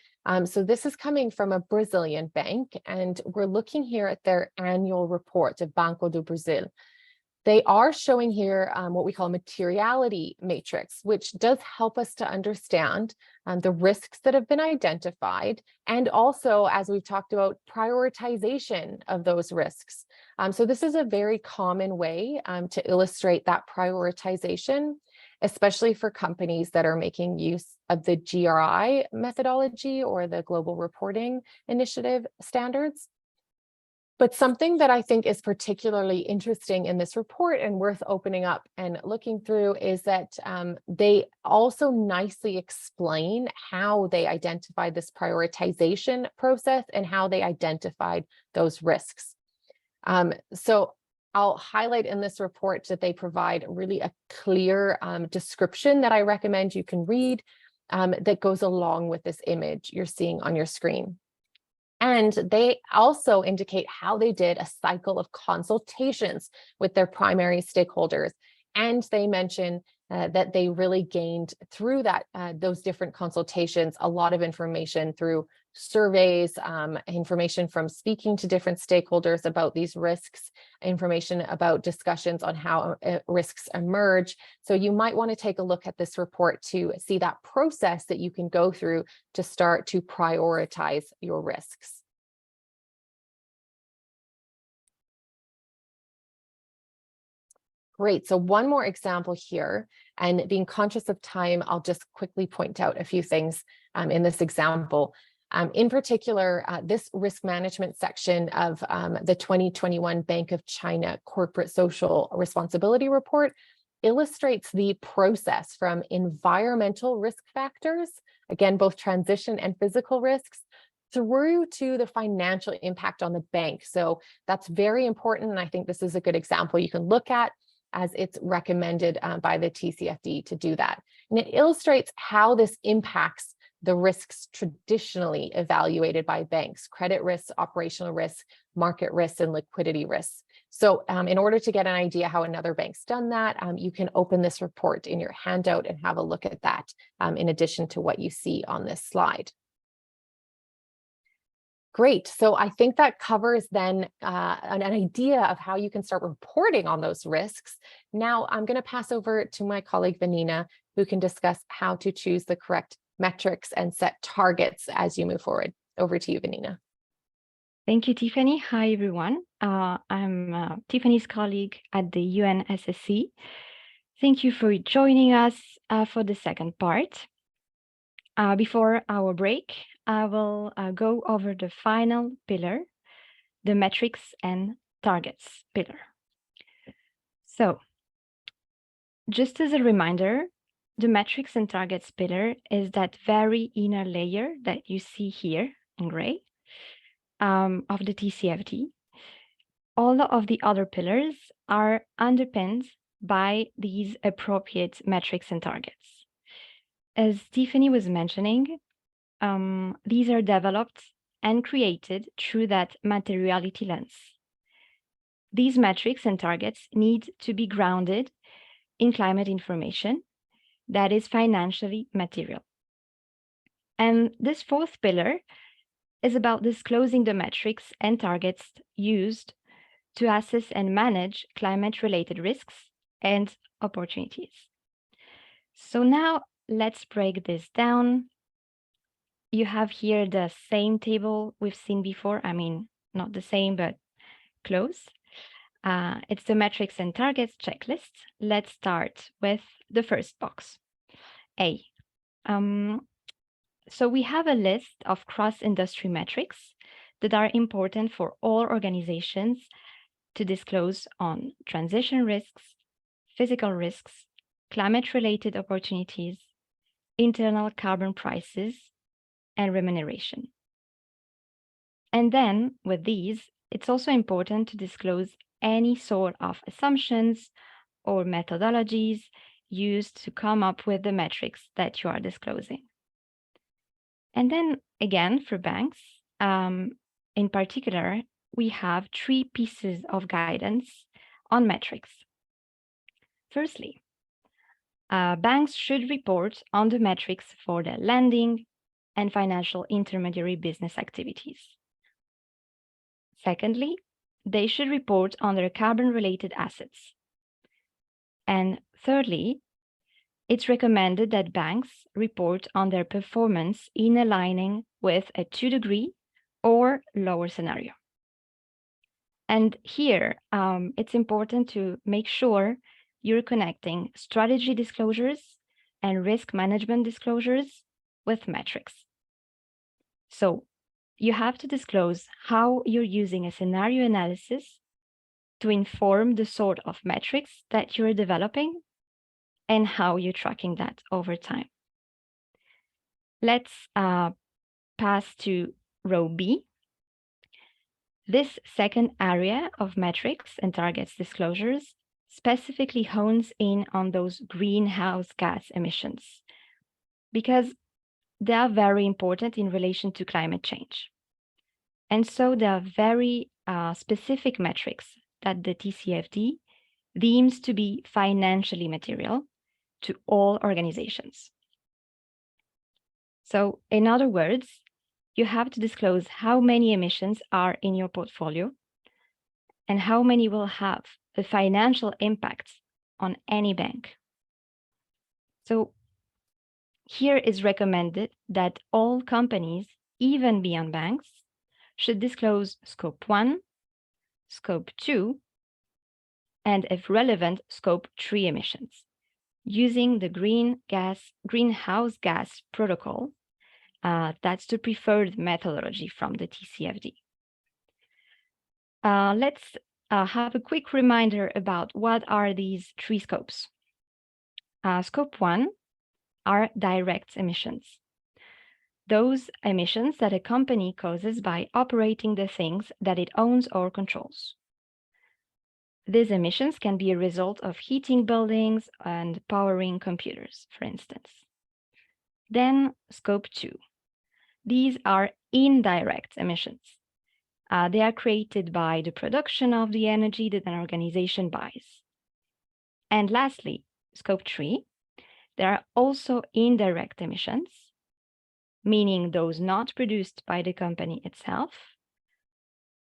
So this is coming from a Brazilian bank, and we're looking here at their annual report of Banco do Brasil. They are showing here what we call a materiality matrix, which does help us to understand the risks that have been identified, and also, as we've talked about, prioritization of those risks. So this is a very common way to illustrate that prioritization, especially for companies that are making use of the GRI methodology or the Global Reporting Initiative standards. But something that I think is particularly interesting in this report and worth opening up and looking through is that they also nicely explain how they identified this prioritization process and how they identified those risks. So I'll highlight in this report that they provide really a clear description that I recommend you can read that goes along with this image you're seeing on your screen. And they also indicate how they did a cycle of consultations with their primary stakeholders. And they mention that they really gained through that those different consultations a lot of information through surveys, information from speaking to different stakeholders about these risks, information about discussions on how risks emerge. So you might want to take a look at this report to see that process that you can go through to start to prioritize your risks. Great, so one more example here, and being conscious of time, I'll just quickly point out a few things in this example. In particular, this risk management section of the 2021 Bank of China Corporate Social Responsibility Report illustrates the process from environmental risk factors, again, both transition and physical risks, through to the financial impact on the bank. So that's very important, and I think this is a good example you can look at as it's recommended by the TCFD to do that. And it illustrates how this impacts the risks traditionally evaluated by banks: credit risks, operational risks, market risks, and liquidity risks. So in order to get an idea how another bank's done that, you can open this report in your handout and have a look at that in addition to what you see on this slide. Great, so I think that covers then an idea of how you can start reporting on those risks. Now I'm going to pass over to my colleague Vanina, who can discuss how to choose the correct metrics and set targets as you move forward. Over to you, Vanina. Thank you, Tiffany. Hi, everyone. I'm Tiffany's colleague at the UNSSC. Thank you for joining us for the second part. Before our break, I will go over the final pillar, the metrics and targets pillar. So, just as a reminder, the metrics and targets pillar is that very inner layer that you see here in gray of the TCFD. All of the other pillars are underpinned by these appropriate metrics and targets. As Tiffany was mentioning, these are developed and created through that materiality lens. These metrics and targets need to be grounded in climate information that is financially material. And this fourth pillar is about disclosing the metrics and targets used to assess and manage climate-related risks and opportunities. So now let's break this down. You have here the same table we've seen before. I mean, not the same, but close. It's the metrics and targets checklist. Let's start with the first box, A. So we have a list of cross-industry metrics that are important for all organizations to disclose on transition risks, physical risks, climate-related opportunities, internal carbon prices, and remuneration. And then with these, it's also important to disclose any sort of assumptions or methodologies used to come up with the metrics that you are disclosing. And then again, for banks, in particular, we have 3 pieces of guidance on metrics. Firstly, banks should report on the metrics for their lending and financial intermediary business activities. Secondly, they should report on their carbon-related assets, And thirdly, it's recommended that banks report on their performance in aligning with a 2-degree or lower scenario. And here, it's important to make sure you're connecting strategy disclosures and risk management disclosures with metrics. So you have to disclose how you're using a scenario analysis to inform the sort of metrics that you're developing and how you're tracking that over time. Let's pass to row B. This second area of metrics and targets disclosures specifically hones in on those greenhouse gas emissions because they are very important in relation to climate change. And so there are very specific metrics that the TCFD deems to be financially material to all organizations. So in other words, you have to disclose how many emissions are in your portfolio and how many will have a financial impact on any bank. So here is recommended that all companies, even beyond banks, should disclose Scope 1, Scope 2, and if relevant, Scope 3 emissions using the greenhouse gas protocol. That's the preferred methodology from the TCFD. Let's have a quick reminder about what are these 3 scopes. Scope 1 are direct emissions. Those emissions that a company causes by operating the things that it owns or controls. These emissions can be a result of heating buildings and powering computers, for instance. Then Scope 2. These are indirect emissions. They are created by the production of the energy that an organization buys. And lastly, Scope 3, there are also indirect emissions, meaning those not produced by the company itself,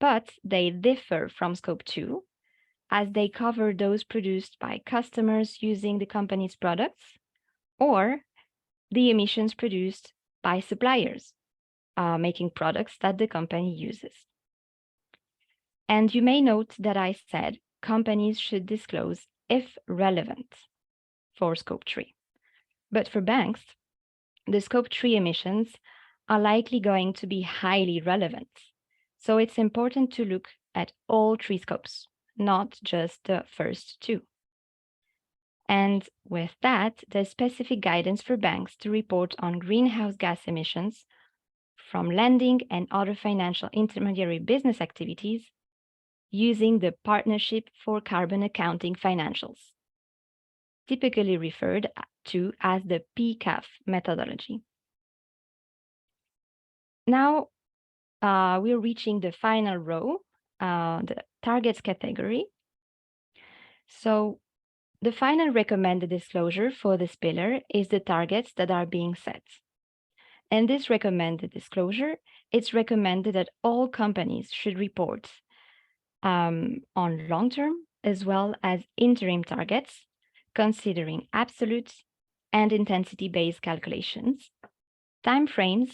but they differ from Scope 2 as they cover those produced by customers using the company's products or the emissions produced by suppliers making products that the company uses. And you may note that I said companies should disclose if relevant for Scope 3. But for banks, the Scope 3 emissions are likely going to be highly relevant. So it's important to look at all 3 scopes, not just the first 2. And with that, there's specific guidance for banks to report on greenhouse gas emissions from lending and other financial intermediary business activities using the Partnership for Carbon Accounting Financials, typically referred to as the PCAF methodology. Now, we're reaching the final row, the targets category. So the final recommended disclosure for this pillar is the targets that are being set. And this recommended disclosure, it's recommended that all companies should report on long-term as well as interim targets, considering absolute and intensity-based calculations, timeframes,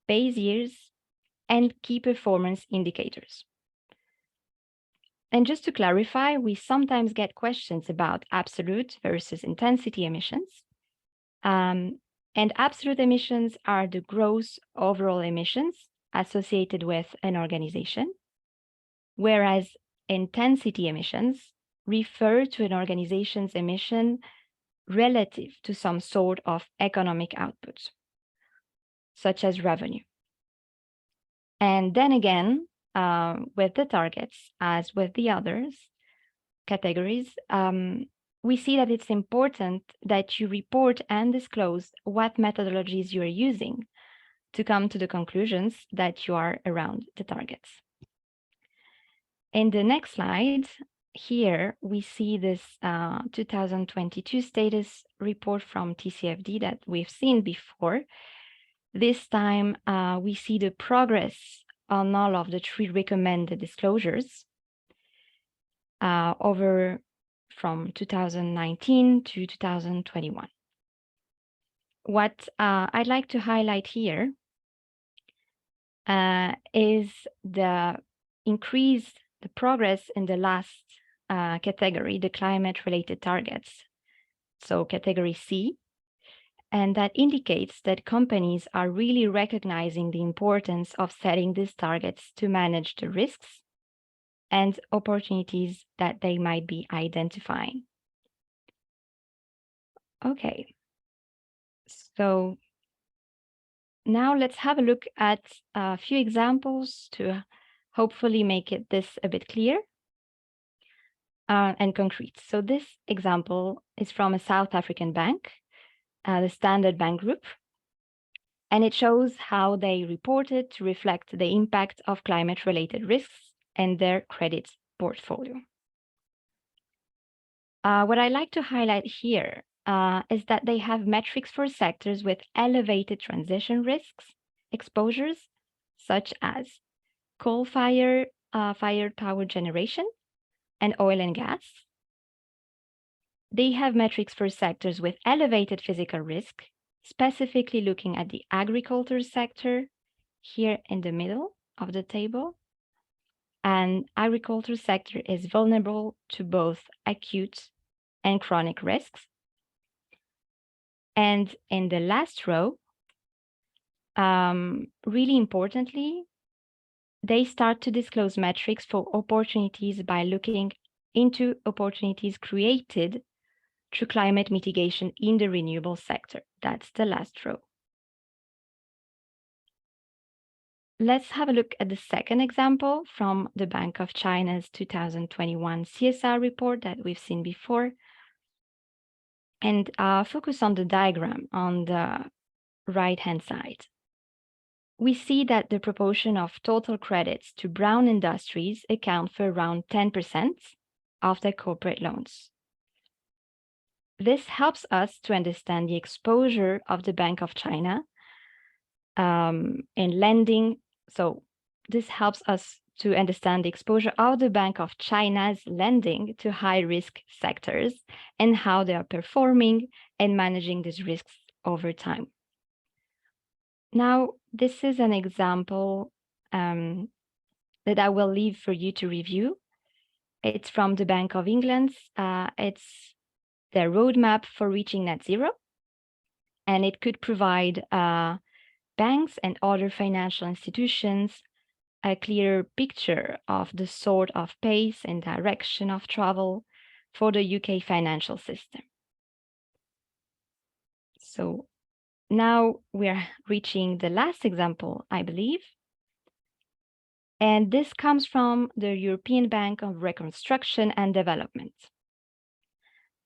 base years, and key performance indicators. And just to clarify, we sometimes get questions about absolute versus intensity emissions. And absolute emissions are the gross overall emissions associated with an organization, whereas intensity emissions refer to an organization's emission relative to some sort of economic output, such as revenue. And then again, with the targets, as with the others categories, we see that it's important that you report and disclose what methodologies you are using to come to the conclusions that you are around the targets. In the next slide, here we see this 2022 status report from TCFD that we've seen before. This time, we see the progress on all of the 3 recommended disclosures over from 2019 to 2021. What I'd like to highlight here is the progress in the last category, the climate-related targets, so category C, and that indicates that companies are really recognizing the importance of setting these targets to manage the risks and opportunities that they might be identifying. Okay, so now let's have a look at a few examples to hopefully make this a bit clear and concrete. So this example is from a South African bank, the Standard Bank Group, and it shows how they reported to reflect the impact of climate-related risks in their credit portfolio. What I like to highlight here is that they have metrics for sectors with elevated transition risks exposures, such as coal-fired power generation and oil and gas. They have metrics for sectors with elevated physical risk, specifically looking at the agriculture sector here in the middle of the table. And agriculture sector is vulnerable to both acute and chronic risks. And in the last row, really importantly, they start to disclose metrics for opportunities by looking into opportunities created through climate mitigation in the renewable sector. That's the last row. Let's have a look at the second example from the Bank of China's 2021 CSR report that we've seen before, and focus on the diagram on the right-hand side. We see that the proportion of total credits to brown industries account for around 10% of their corporate loans. This helps us to understand the exposure of the Bank of China in lending. So this helps us to understand the exposure of the Bank of China's lending to high-risk sectors and how they are performing and managing these risks over time. Now, this is an example that I will leave for you to review. It's from the Bank of England. It's their roadmap for reaching net zero, and it could provide banks and other financial institutions a clearer picture of the sort of pace and direction of travel for the UK financial system. So now we're reaching the last example, I believe. And this comes from the European Bank of Reconstruction and Development.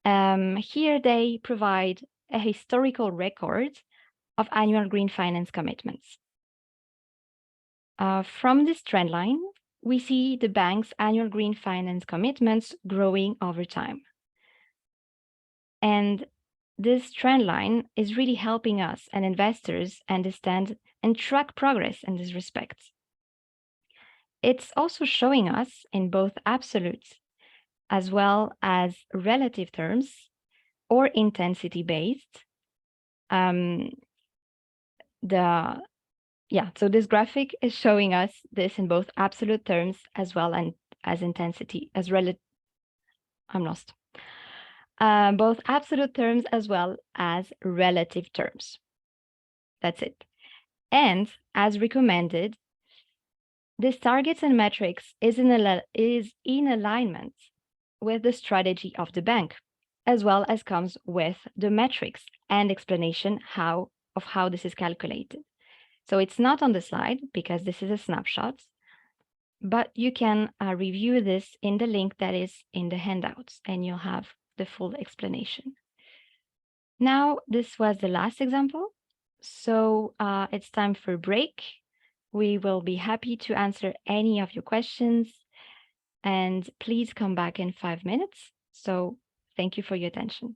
Here they provide a historical record of annual green finance commitments. From this trend line, we see the bank's annual green finance commitments growing over time. And this trend line is really helping us and investors understand and track progress in this respect. It's also showing us in both absolute as well as relative terms or intensity-based. So this graphic is showing us this in both absolute terms as well as intensity, both absolute terms as well as relative terms. That's it. And as recommended, this targets and metrics is in alignment with the strategy of the bank, as well as comes with the metrics and explanation of how this is calculated. So it's not on the slide because this is a snapshot, but you can review this in the link that is in the handouts and you'll have the full explanation. Now, this was the last example. So it's time for a break. We will be happy to answer any of your questions, and please come back in 5 minutes. So thank you for your attention.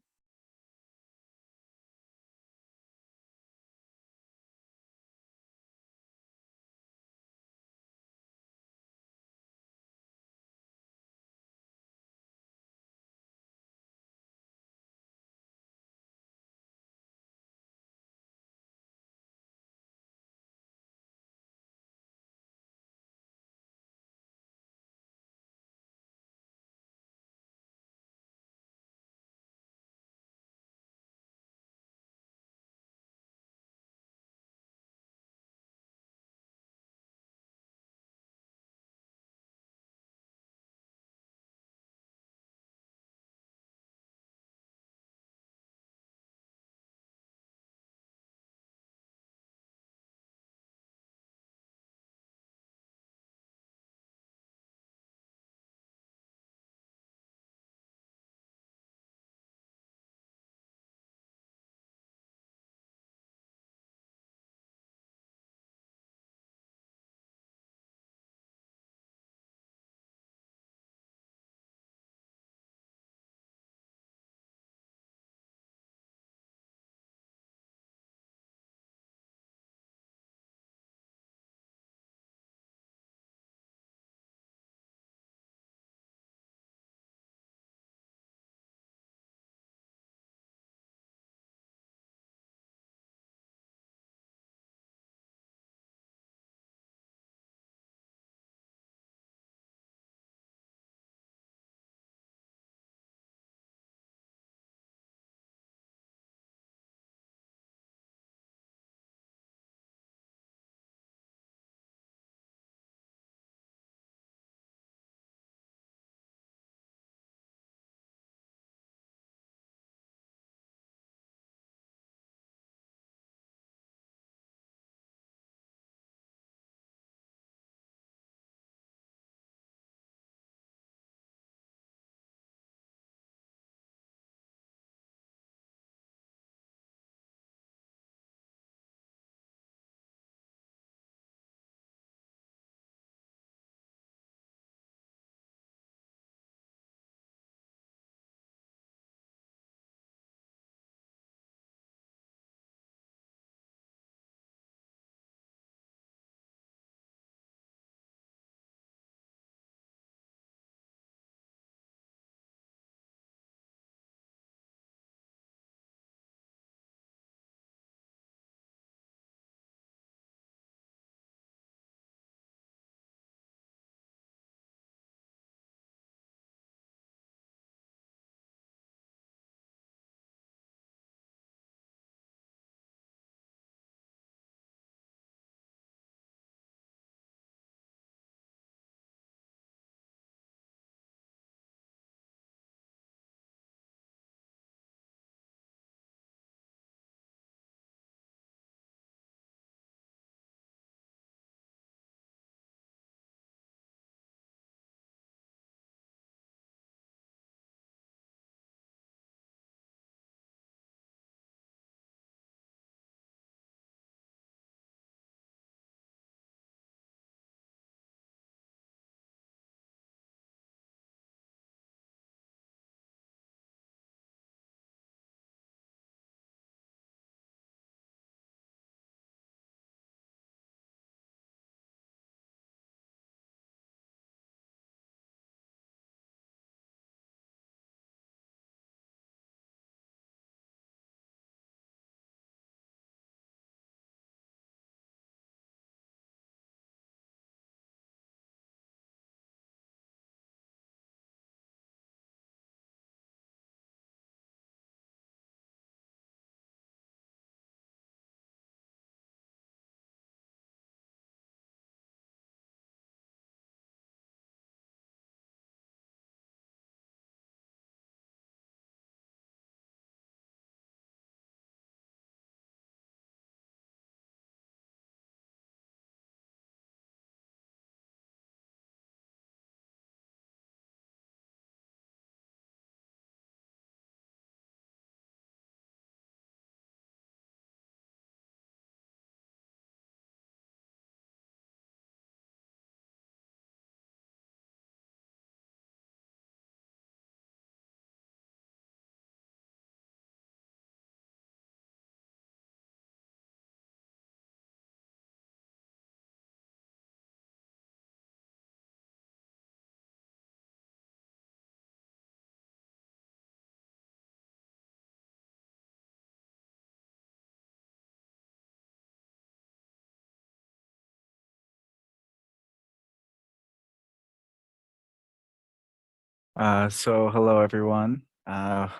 So hello everyone.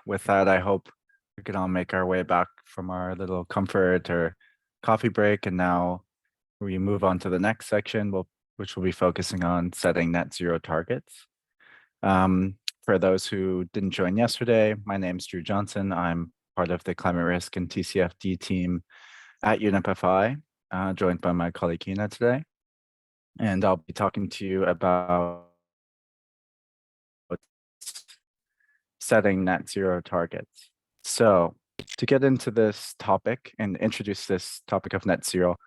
With that, I hope we can all make our way back from our little comfort or coffee break, and now we move on to the next section, which will be focusing on setting net zero targets. For those who didn't join yesterday, my name is Drew Johnson. I'm part of the climate risk and TCFD team at UNIPFI, joined by my colleague Hina today. And I'll be talking to you about setting net zero targets. So to get into this topic and introduce this topic of net zero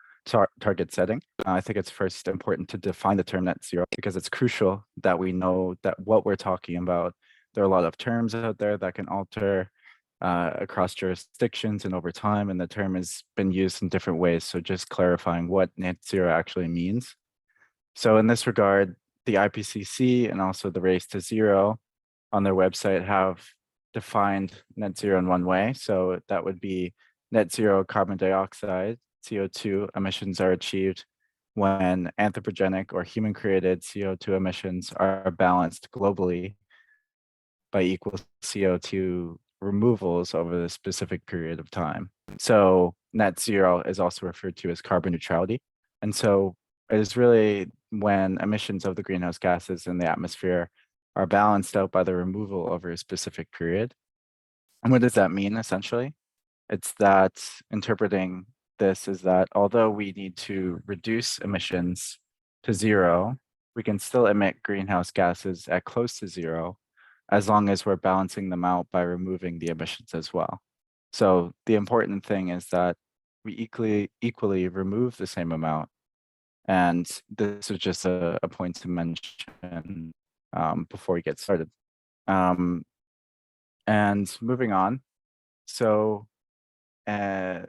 target setting, I think it's first important to define the term net zero because it's crucial that we know that what we're talking about. There are a lot of terms out there that can alter across jurisdictions and over time, and the term has been used in different ways. So just clarifying what net zero actually means. So in this regard, the IPCC and also the Race to Zero on their website have defined net zero in one way. So that would be net zero carbon dioxide, CO2 emissions are achieved when anthropogenic or human created CO2 emissions are balanced globally by equal CO2 removals over the specific period of time. So net zero is also referred to as carbon neutrality. And so it is really when emissions of the greenhouse gases in the atmosphere are balanced out by the removal over a specific period. And what does that mean essentially? It's that interpreting this is that although we need to reduce emissions to zero, we can still emit greenhouse gases at close to zero as long as we're balancing them out by removing the emissions as well. So the important thing is that we equally remove the same amount. And this is just a point to mention before we get started. And moving on, so in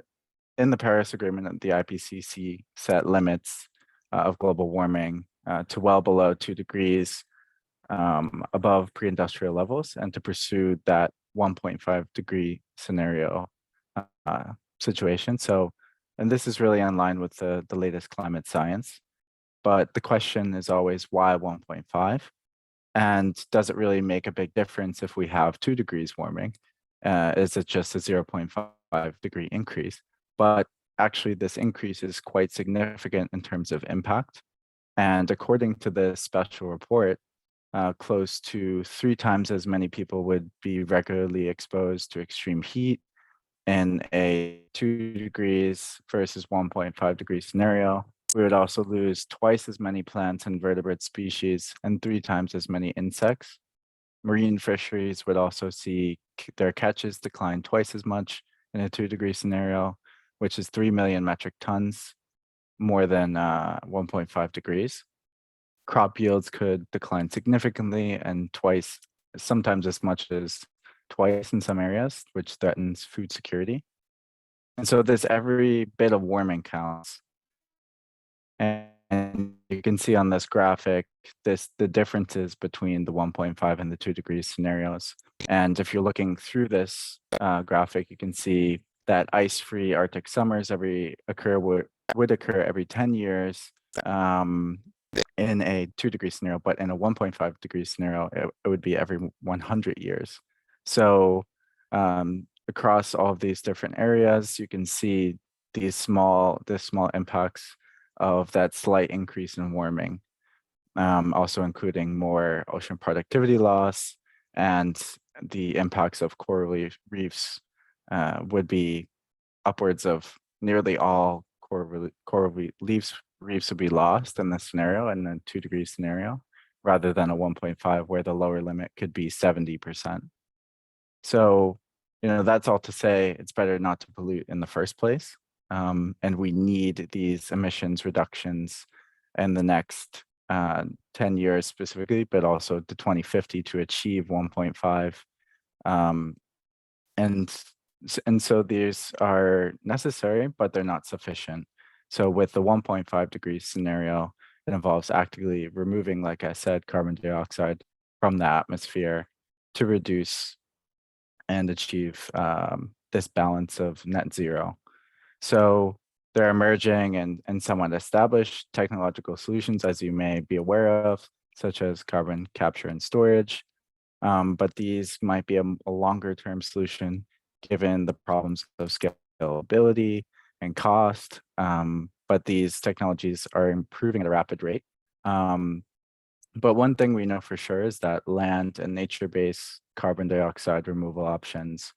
the Paris Agreement, the IPCC set limits of global warming to well below 2 degrees above pre-industrial levels, and to pursue that 1.5 degree scenario situation. So, and this is really in line with the latest climate science. But the question is always why 1.5? And does it really make a big difference if we have 2 degrees warming? Is it just a 0.5 degree increase? But actually, this increase is quite significant in terms of impact. And according to this special report, close to 3 times as many people would be regularly exposed to extreme heat in a 2 degrees versus 1.5 degree scenario. We would also lose twice as many plants and vertebrate species and 3 times as many insects. Marine fisheries would also see their catches decline twice as much in a 2 degree scenario, which is 3 million metric tons, more than 1.5 degrees. Crop yields could decline significantly and twice, sometimes as much as twice in some areas, which threatens food security. And so this every bit of warming counts. And you can see on this graphic, the differences between the 1.5 and the 2 degrees scenarios. And if you're looking through this graphic, you can see that ice-free Arctic summers would occur every 10 years in a 2 degree scenario, but in a 1.5 degree scenario, it would be every 100 years. So across all of these different areas, you can see these small impacts of that slight increase in warming, also including more ocean productivity loss, and the impacts of coral reefs would be upwards of nearly all coral reefs would be lost in this scenario, in the 2 degree scenario, rather than a 1.5 where the lower limit could be 70%. So, that's all to say it's better not to pollute in the first place. And we need these emissions reductions in the next 10 years specifically, but also to 2050 to achieve 1.5. And so these are necessary, but they're not sufficient. So with the 1.5 degree scenario, it involves actively removing, like I said, carbon dioxide from the atmosphere to reduce and achieve this balance of net zero. So there are emerging and somewhat established technological solutions, as you may be aware of, such as carbon capture and storage. But these might be a longer term solution given the problems of scalability and cost. But these technologies are improving at a rapid rate. But one thing we know for sure is that land and nature-based carbon dioxide removal options,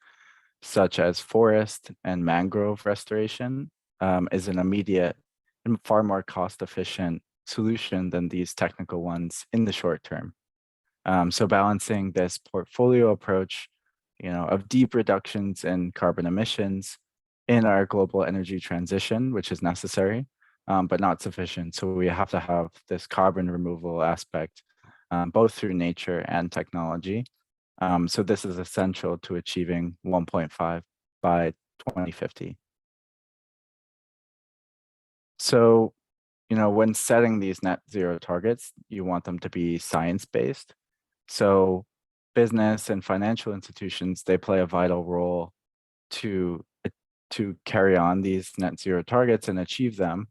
such as forest and mangrove restoration, is an immediate and far more cost-efficient solution than these technical ones in the short term. So balancing this portfolio approach, of deep reductions in carbon emissions in our global energy transition, which is necessary, but not sufficient. So we have to have this carbon removal aspect, both through nature and technology. So this is essential to achieving 1.5 by 2050. So, when setting these net zero targets, you want them to be science-based. So business and financial institutions, they play a vital role to carry on these net zero targets and achieve them,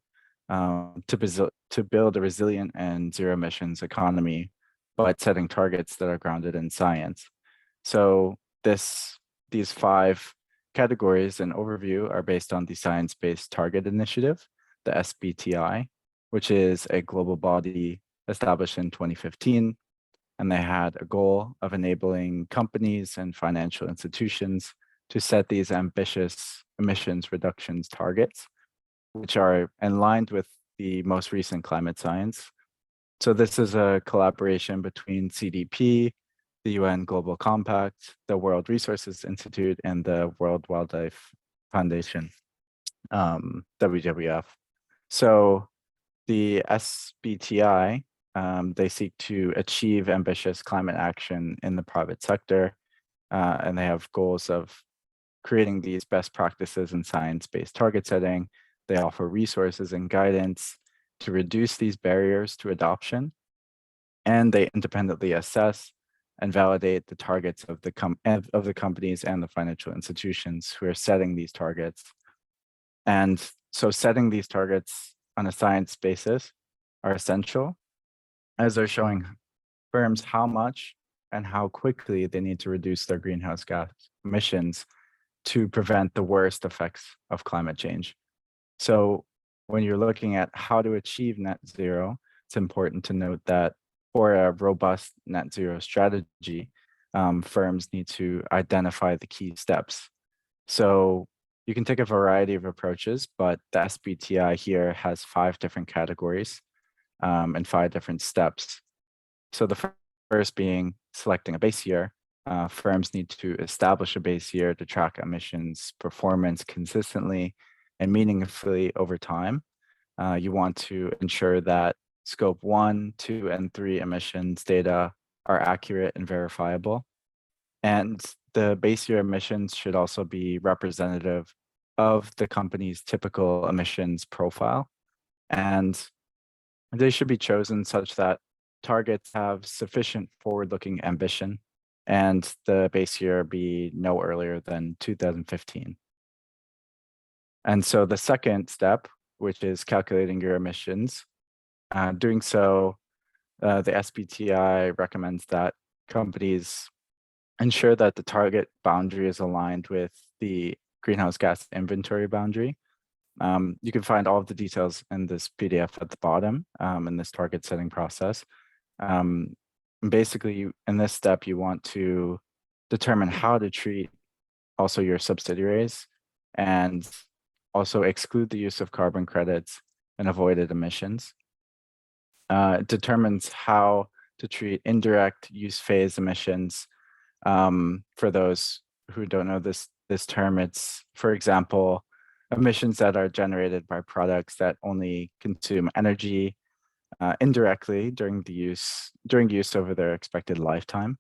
to build a resilient and zero emissions economy by setting targets that are grounded in science. So these 5 categories and overview are based on the Science Based Target Initiative, the SBTI, which is a global body established in 2015. And they had a goal of enabling companies and financial institutions to set these ambitious emissions reductions targets, which are in line with the most recent climate science. So this is a collaboration between CDP, the UN Global Compact, the World Resources Institute, and the World Wildlife Foundation, WWF. So the SBTI, they seek to achieve ambitious climate action in the private sector, and they have goals of creating these best practices in science-based target setting. They offer resources and guidance to reduce these barriers to adoption, and they independently assess and validate the targets of the companies and the financial institutions who are setting these targets. And so setting these targets on a science basis are essential, as they're showing firms how much and how quickly they need to reduce their greenhouse gas emissions to prevent the worst effects of climate change. So when you're looking at how to achieve net zero, it's important to note that for a robust net zero strategy, firms need to identify the key steps. So you can take a variety of approaches, but the SBTI here has 5 different categories, and 5 different steps. So the first being selecting a base year. Firms need to establish a base year to track emissions performance consistently and meaningfully over time. You want to ensure that scope 1, 2, and 3 emissions data are accurate and verifiable. And the base year emissions should also be representative of the company's typical emissions profile. And they should be chosen such that targets have sufficient forward-looking ambition, and the base year be no earlier than 2015. And so the second step, which is calculating your emissions, doing so, the SBTI recommends that companies ensure that the target boundary is aligned with the greenhouse gas inventory boundary. You can find all of the details in this PDF at the bottom, in this target setting process. Basically, in this step, you want to determine how to treat also your subsidiaries and also exclude the use of carbon credits and avoided emissions. It determines how to treat indirect use phase emissions. For those who don't know this term, it's, for example, emissions that are generated by products that only consume energy indirectly during use over their expected lifetime.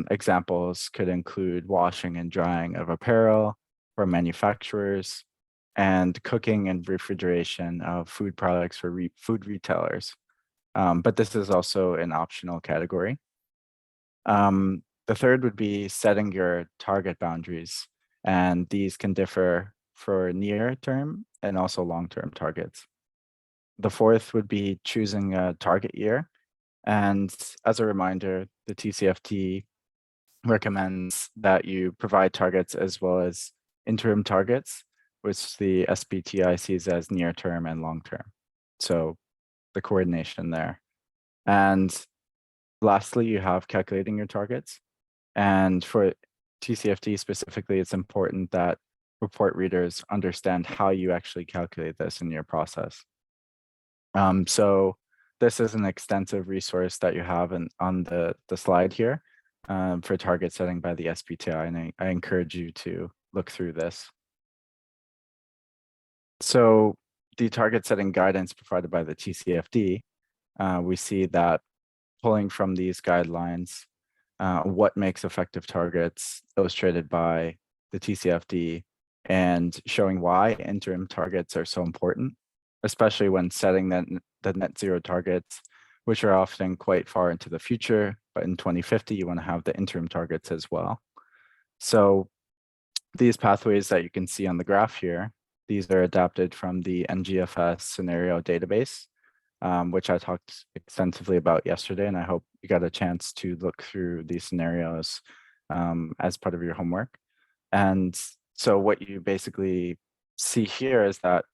Examples could include washing and drying of apparel for manufacturers, and cooking and refrigeration of food products for food retailers. But this is also an optional category. The third would be setting your target boundaries, and these can differ for near term and also long-term targets. The fourth would be choosing a target year, And as a reminder, the TCFD recommends that you provide targets as well as interim targets, which the SBTI sees as near term and long term. So the coordination there. And lastly, you have calculating your targets. And for TCFD specifically, it's important that report readers understand how you actually calculate this in your process. So this is an extensive resource that you have on the slide here for target setting by the SBTI, and I encourage you to look through this. So the target setting guidance provided by the TCFD, we see that pulling from these guidelines, what makes effective targets illustrated by the TCFD and showing why interim targets are so important, especially when setting the net zero targets, which are often quite far into the future, but in 2050, you want to have the interim targets as well. So these pathways that you can see on the graph here, these are adapted from the NGFS scenario database, which I talked extensively about yesterday, and I hope you got a chance to look through these scenarios as part of your homework. And so what you basically see here is that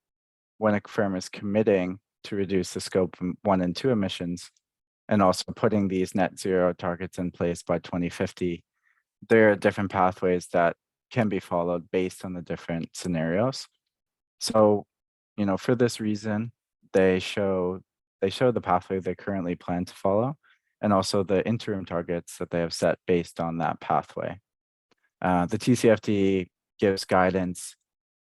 when a firm is committing to reduce the scope 1 and 2 emissions, and also putting these net zero targets in place by 2050, there are different pathways that can be followed based on the different scenarios. So, for this reason, they show the pathway they currently plan to follow, and also the interim targets that they have set based on that pathway. The TCFD gives guidance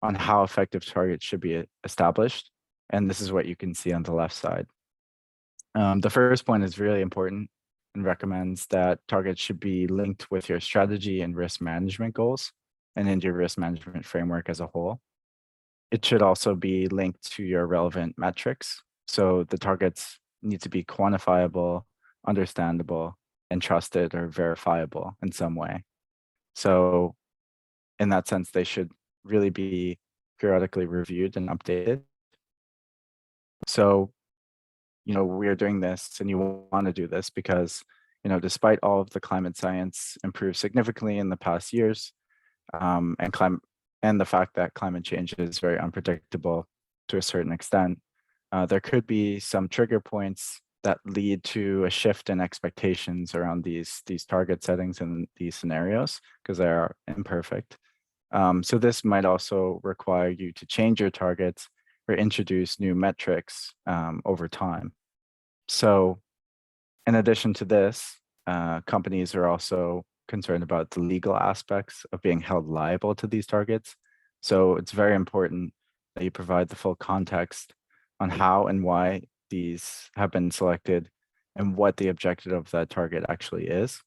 on how effective targets should be established, and this is what you can see on the left side. The first point is really important and recommends that targets should be linked with your strategy and risk management goals and into your risk management framework as a whole. It should also be linked to your relevant metrics. So the targets need to be quantifiable, understandable, and trusted or verifiable in some way. So in that sense, they should really be periodically reviewed and updated. So, we are doing this, and you want to do this because, despite all of the climate science improved significantly in the past years, and the fact that climate change is very unpredictable to a certain extent, there could be some trigger points that lead to a shift in expectations around these target settings and these scenarios because they are imperfect. So this might also require you to change your targets or introduce new metrics over time. So in addition to this, companies are also concerned about the legal aspects of being held liable to these targets. So it's very important that you provide the full context on how and why these have been selected and what the objective of that target actually is.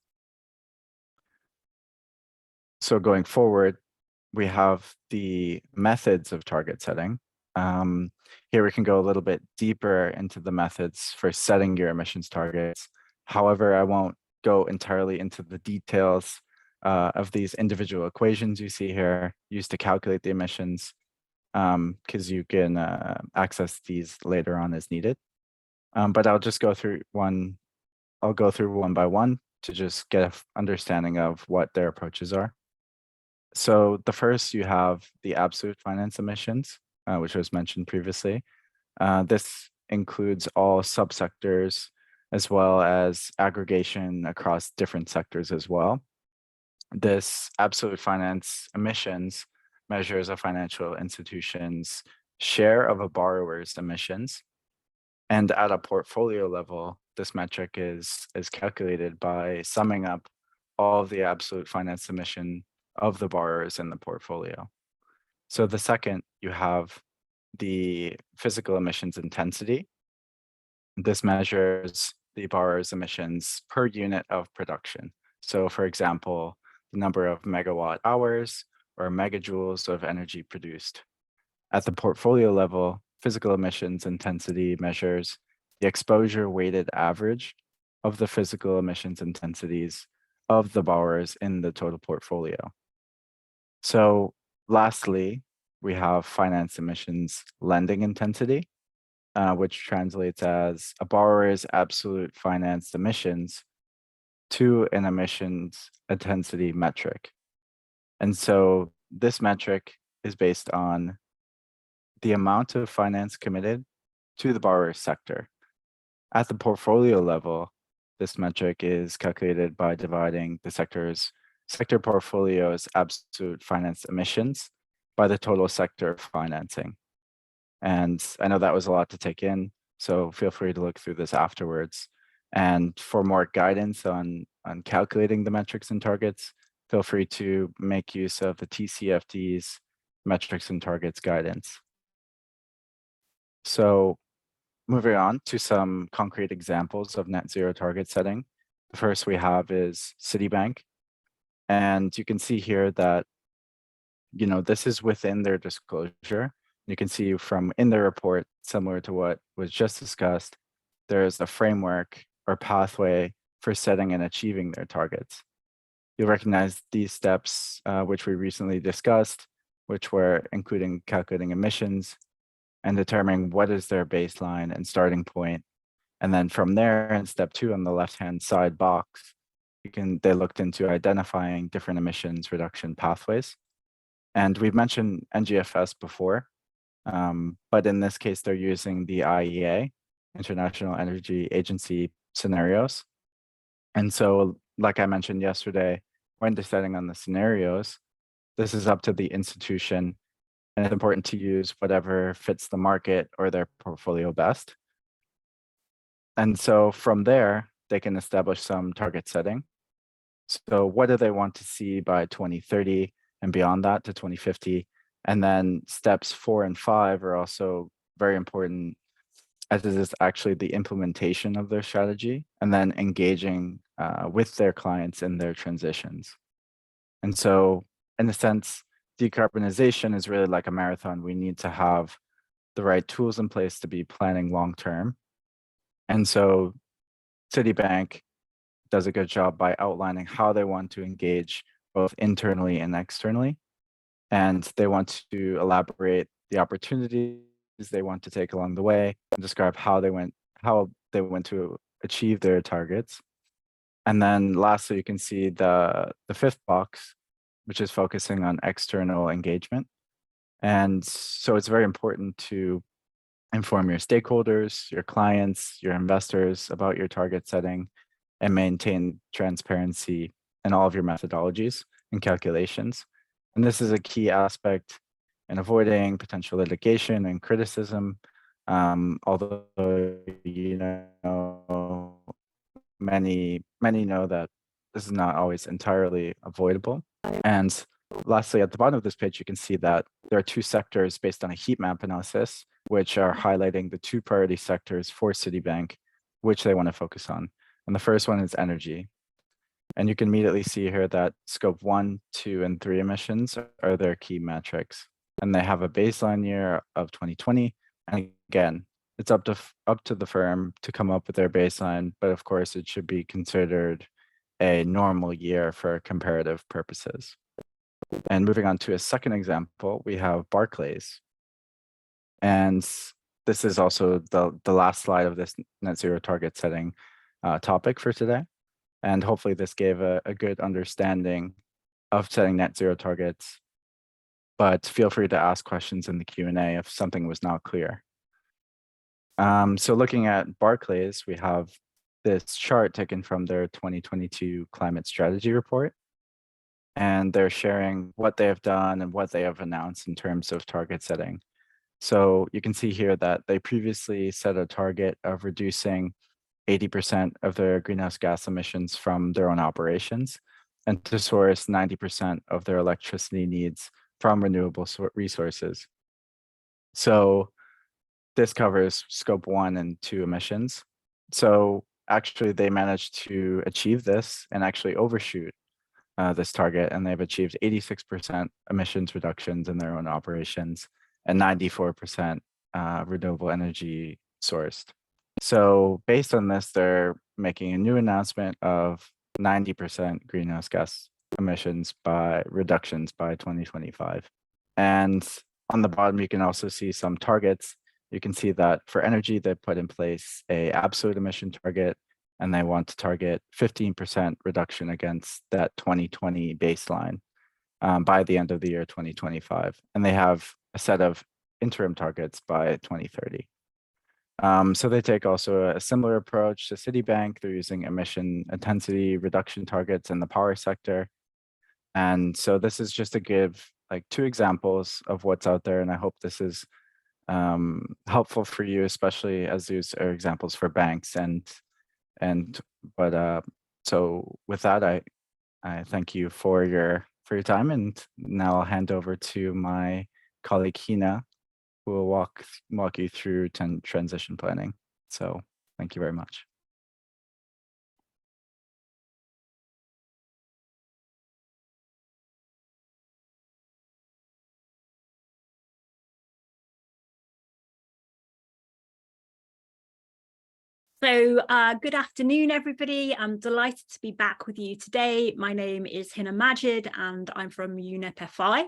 So going forward, we have the methods of target setting. Here we can go a little bit deeper into the methods for setting your emissions targets. However, I won't go entirely into the details of these individual equations you see here used to calculate the emissions, because you can access these later on as needed. But I'll just go through one. I'll go through one by one to just get an understanding of what their approaches are. So the first, you have the absolute finance emissions, which was mentioned previously. This includes all subsectors as well as aggregation across different sectors as well. This absolute finance emissions measures a financial institution's share of a borrower's emissions. And at a portfolio level, this metric is calculated by summing up all of the absolute finance emission of the borrowers in the portfolio. So the second, you have the physical emissions intensity. This measures the borrower's emissions per unit of production. So for example, the number of megawatt hours or megajoules of energy produced. At the portfolio level, physical emissions intensity measures the exposure weighted average of the physical emissions intensities of the borrowers in the total portfolio. So lastly, we have finance emissions lending intensity. which translates as a borrower's absolute financed emissions to an emissions intensity metric. And so this metric is based on the amount of finance committed to the borrower's sector. At the portfolio level, this metric is calculated by dividing the sector portfolio's absolute finance emissions by the total sector financing. And I know that was a lot to take in, so feel free to look through this afterwards. And for more guidance on calculating the metrics and targets, feel free to make use of the TCFD's metrics and targets guidance. So moving on to some concrete examples of net zero target setting. The first we have is Citibank. And you can see here that, this is within their disclosure. You can see from in the report, similar to what was just discussed, there's a framework or pathway for setting and achieving their targets. You'll recognize these steps, which we recently discussed, which were including calculating emissions and determining what is their baseline and starting point. And then from there, in step 2 on the left-hand side box, they looked into identifying different emissions reduction pathways. And we've mentioned NGFS before, but in this case, they're using the IEA, International Energy Agency scenarios. And so, like I mentioned yesterday, when deciding on the scenarios, this is up to the institution, and it's important to use whatever fits the market or their portfolio best. And so from there, they can establish some target setting. So what do they want to see by 2030 and beyond that to 2050? And then steps 4 and 5 are also very important, as it is actually the implementation of their strategy and then engaging with their clients in their transitions. And so in a sense, decarbonization is really like a marathon. We need to have the right tools in place to be planning long-term. And so Citibank does a good job by outlining how they want to engage both internally and externally. And they want to elaborate the opportunities they want to take along the way and describe how they went to achieve their targets. And then lastly, you can see the fifth box, which is focusing on external engagement. And so it's very important to inform your stakeholders, your clients, your investors about your target setting and maintain transparency in all of your methodologies and calculations. And this is a key aspect in avoiding potential litigation and criticism, although many know that this is not always entirely avoidable. And lastly, at the bottom of this page, you can see that there are 2 sectors based on a heat map analysis, which are highlighting the 2 priority sectors for Citibank, which they want to focus on. And the first one is energy. And you can immediately see here that scope 1, 2, and 3 emissions are their key metrics. And they have a baseline year of 2020. And again, it's up to the firm to come up with their baseline, but of course it should be considered a normal year for comparative purposes. And moving on to a second example, we have Barclays. And this is also the last slide of this net zero target setting topic for today. And hopefully this gave a good understanding of setting net zero targets, but feel free to ask questions in the Q&A if something was not clear. So looking at Barclays, we have this chart taken from their 2022 climate strategy report. And they're sharing what they have done and what they have announced in terms of target setting. So you can see here that they previously set a target of reducing 80% of their greenhouse gas emissions from their own operations and to source 90% of their electricity needs from renewable resources. So this covers scope 1 and 2 emissions. So actually they managed to achieve this and actually overshoot this target, and they've achieved 86% emissions reductions in their own operations and 94% renewable energy sourced. So based on this, they're making a new announcement of 90% greenhouse gas emissions reductions by 2025. And on the bottom, you can also see some targets you can see that for energy, they put in place a absolute emission target, and they want to target 15% reduction against that 2020 baseline by the end of the year 2025. And they have a set of interim targets by 2030. So they take also a similar approach to Citibank. They're using emission intensity reduction targets in the power sector. And so this is just to give like 2 examples of what's out there. And I hope this is helpful for you, especially as these are examples for banks. So with that, I thank you for your time. And now I'll hand over to my colleague Hina, who will walk you through transition planning. So thank you very much. So good afternoon, everybody. I'm delighted to be back with you today. My name is Hina Majid and I'm from UNEP FI.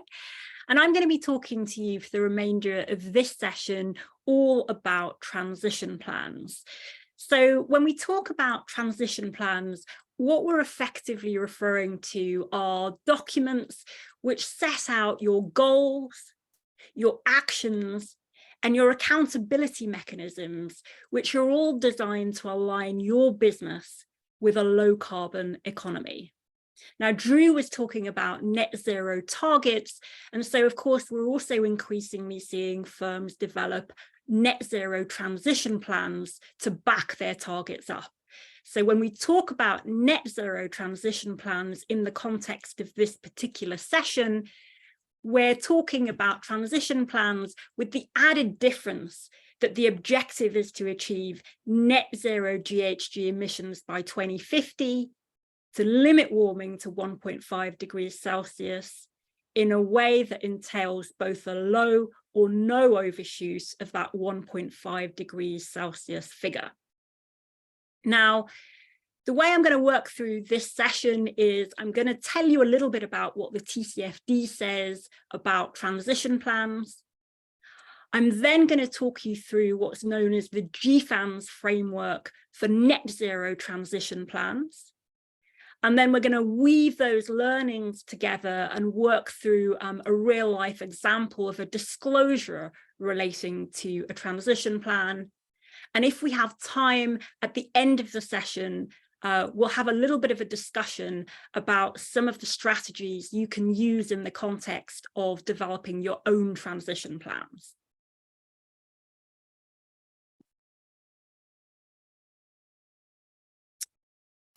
And I'm going to be talking to you for the remainder of this session all about transition plans. So when we talk about transition plans, what we're effectively referring to are documents which set out your goals, your actions, and your accountability mechanisms, which are all designed to align your business with a low carbon economy. Now, Drew was talking about net zero targets. And so, of course, we're also increasingly seeing firms develop net zero transition plans to back their targets up. So when we talk about net zero transition plans in the context of this particular session, we're talking about transition plans with the added difference that the objective is to achieve net zero GHG emissions by 2050, to limit warming to 1.5 degrees Celsius in a way that entails both a low or no overshoot of that 1.5 degrees Celsius figure. Now, the way I'm going to work through this session is I'm going to tell you a little bit about what the TCFD says about transition plans. I'm then going to talk you through what's known as the GFANZ framework for net zero transition plans. And then we're going to weave those learnings together and work through a real life example of a disclosure relating to a transition plan. And if we have time at the end of the session, we'll have a little bit of a discussion about some of the strategies you can use in the context of developing your own transition plans.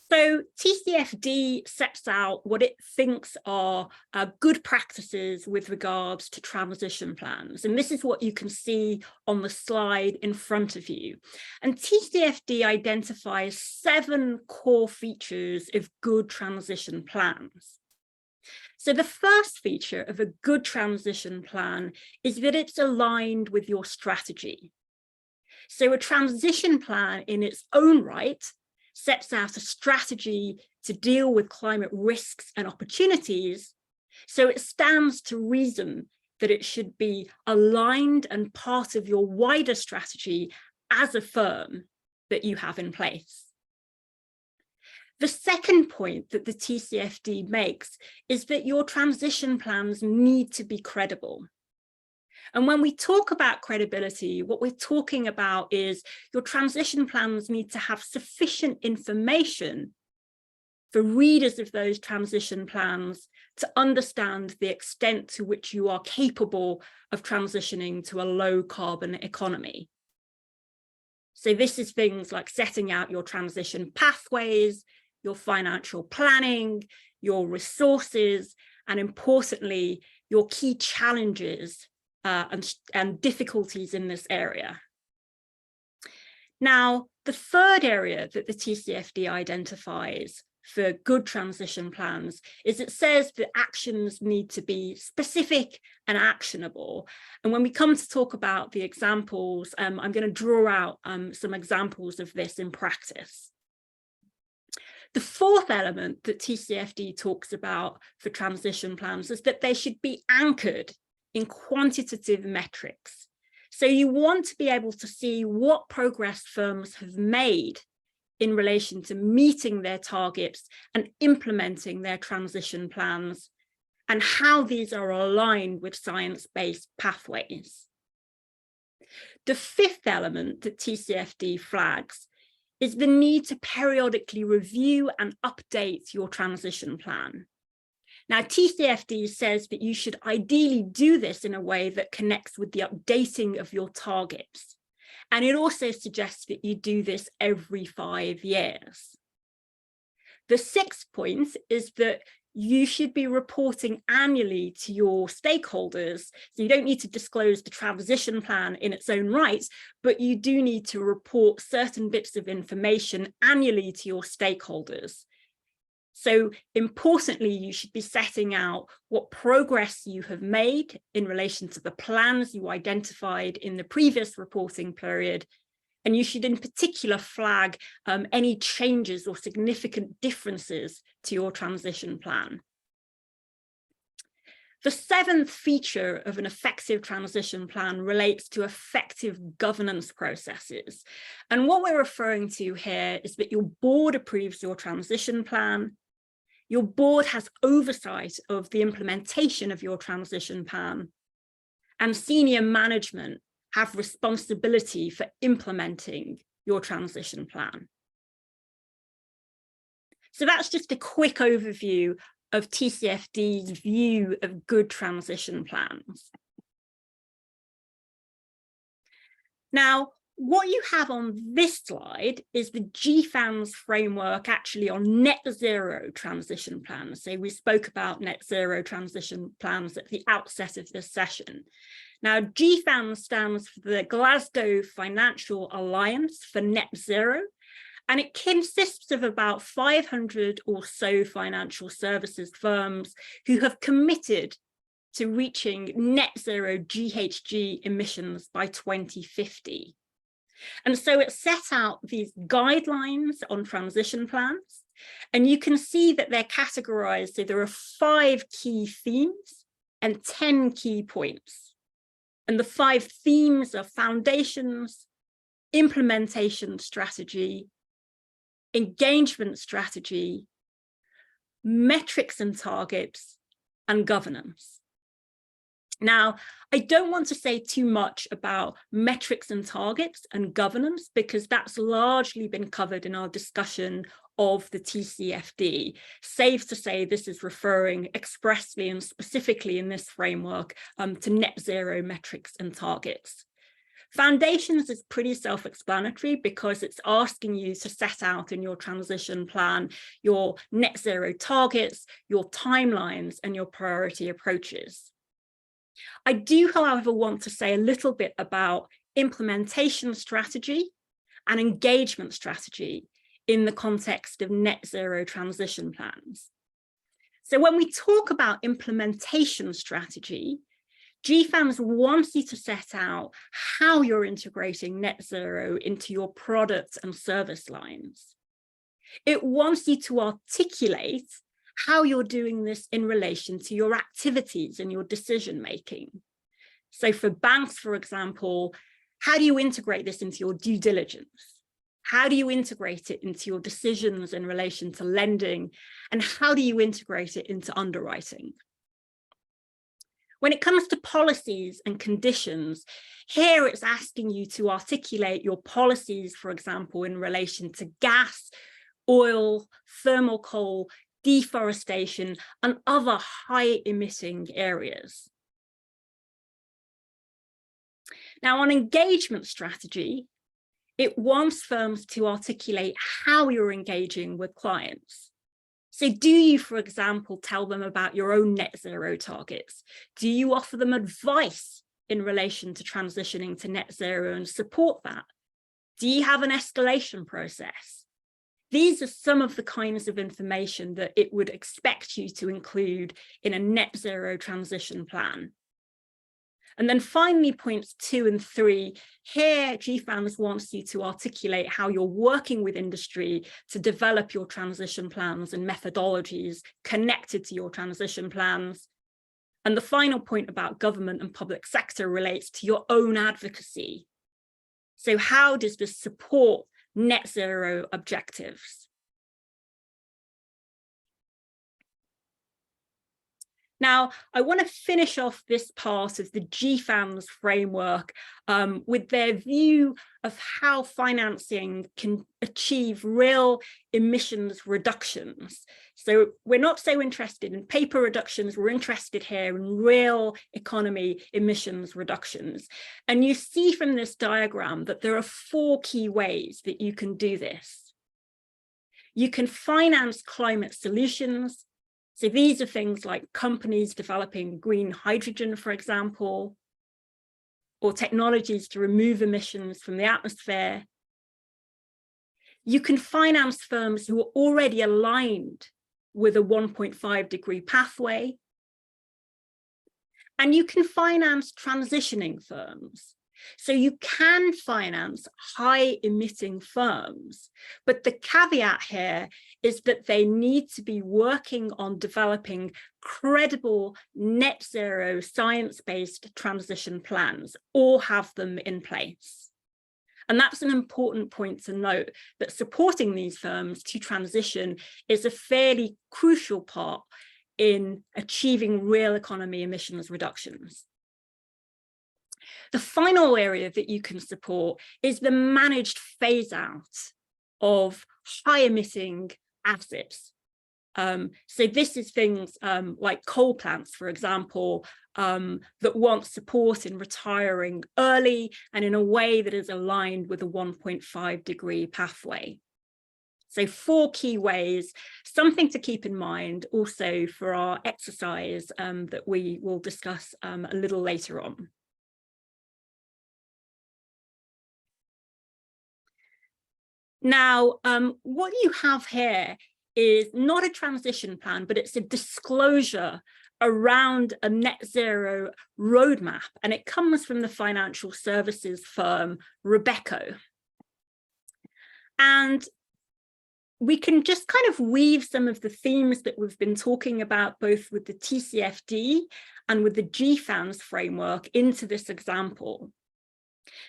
So TCFD sets out what it thinks are good practices with regards to transition plans. And this is what you can see on the slide in front of you. And TCFD identifies 7 core features of good transition plans. So the first feature of a good transition plan is that it's aligned with your strategy. So a transition plan in its own right sets out a strategy to deal with climate risks and opportunities, so it stands to reason that it should be aligned and part of your wider strategy as a firm that you have in place. The second point that the TCFD makes is that your transition plans need to be credible. And when we talk about credibility, what we're talking about is your transition plans need to have sufficient information for readers of those transition plans to understand the extent to which you are capable of transitioning to a low carbon economy. So this is things like setting out your transition pathways, your financial planning, your resources, and importantly, your key challenges and difficulties in this area. Now, the third area that the TCFD identifies for good transition plans is it says that actions need to be specific and actionable. And when we come to talk about the examples, I'm going to draw out some examples of this in practice. The fourth element that TCFD talks about for transition plans is that they should be anchored in quantitative metrics. So you want to be able to see what progress firms have made in relation to meeting their targets and implementing their transition plans, and how these are aligned with science-based pathways. The fifth element that TCFD flags is the need to periodically review and update your transition plan. Now, TCFD says that you should ideally do this in a way that connects with the updating of your targets. And it also suggests that you do this every 5 years. The sixth point is that you should be reporting annually to your stakeholders. So you don't need to disclose the transition plan in its own right, but you do need to report certain bits of information annually to your stakeholders. So importantly, you should be setting out what progress you have made in relation to the plans you identified in the previous reporting period. And you should in particular flag any changes or significant differences to your transition plan. The seventh feature of an effective transition plan relates to effective governance processes. And what we're referring to here is that your board approves your transition plan. Your board has oversight of the implementation of your transition plan, and senior management have responsibility for implementing your transition plan. So that's just a quick overview of TCFD's view of good transition plans. Now, what you have on this slide is the GFANZ framework actually on net zero transition plans. So we spoke about net zero transition plans at the outset of this session. Now, GFANZ stands for the Glasgow Financial Alliance for Net Zero, and it consists of about 500 or so financial services firms who have committed to reaching net zero GHG emissions by 2050. And so it set out these guidelines on transition plans, and you can see that they're categorized. So there are 5 key themes and 10 key points. And the 5 themes are foundations, implementation strategy, engagement strategy, metrics and targets, and governance. Now, I don't want to say too much about metrics and targets and governance, because that's largely been covered in our discussion of the TCFD. Safe to say this is referring expressly and specifically in this framework to net zero metrics and targets. Foundations is pretty self-explanatory because it's asking you to set out in your transition plan your net zero targets, your timelines, and your priority approaches. I do, however, want to say a little bit about implementation strategy and engagement strategy in the context of net zero transition plans. So when we talk about implementation strategy, GFANZ wants you to set out how you're integrating net zero into your product and service lines. It wants you to articulate how you're doing this in relation to your activities and your decision making. So for banks, for example, how do you integrate this into your due diligence? How do you integrate it into your decisions in relation to lending? And how do you integrate it into underwriting? When it comes to policies and conditions, here it's asking you to articulate your policies, for example, in relation to gas, oil, thermal coal, deforestation, and other high emitting areas. Now, on engagement strategy, it wants firms to articulate how you're engaging with clients. So do you, for example, tell them about your own net zero targets? Do you offer them advice in relation to transitioning to net zero and support that? Do you have an escalation process? These are some of the kinds of information that it would expect you to include in a net zero transition plan. And then finally, points 2 and 3, here GFANZ wants you to articulate how you're working with industry to develop your transition plans and methodologies connected to your transition plans. And the final point about government and public sector relates to your own advocacy. So how does this support net zero objectives? Now, I want to finish off this part of the GFANZ framework with their view of how financing can achieve real emissions reductions. So we're not so interested in paper reductions, we're interested here in real economy emissions reductions. And you see from this diagram that there are 4 key ways that you can do this. You can finance climate solutions. So these are things like companies developing green hydrogen, for example, or technologies to remove emissions from the atmosphere. You can finance firms who are already aligned with a 1.5 degree pathway. And you can finance transitioning firms. So you can finance high emitting firms, but the caveat here is that they need to be working on developing credible net zero science-based transition plans or have them in place. And that's an important point to note, that supporting these firms to transition is a fairly crucial part in achieving real economy emissions reductions. The final area that you can support is the managed phase out of high emitting assets. So this is things like coal plants, for example, that want support in retiring early and in a way that is aligned with a 1.5 degree pathway. So 4 key ways, something to keep in mind also for our exercise that we will discuss a little later on. Now, what you have here is not a transition plan, but it's a disclosure around a net zero roadmap, and it comes from the financial services firm Rebecco. And we can just kind of weave some of the themes that we've been talking about both with the TCFD and with the GFANZ framework into this example.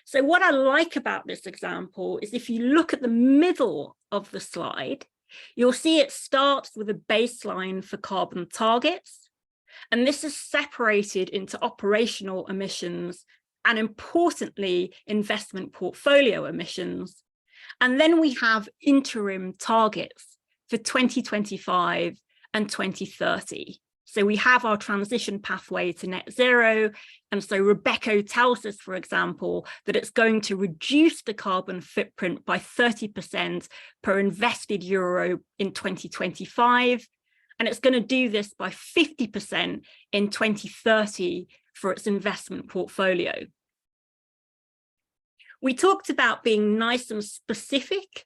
So what I like about this example is if you look at the middle of the slide, you'll see it starts with a baseline for carbon targets. And this is separated into operational emissions and, importantly, investment portfolio emissions. And then we have interim targets for 2025 and 2030. So we have our transition pathway to net zero. And so Rebecco tells us, for example, that it's going to reduce the carbon footprint by 30% per invested euro in 2025. And it's going to do this by 50% in 2030 for its investment portfolio. We talked about being nice and specific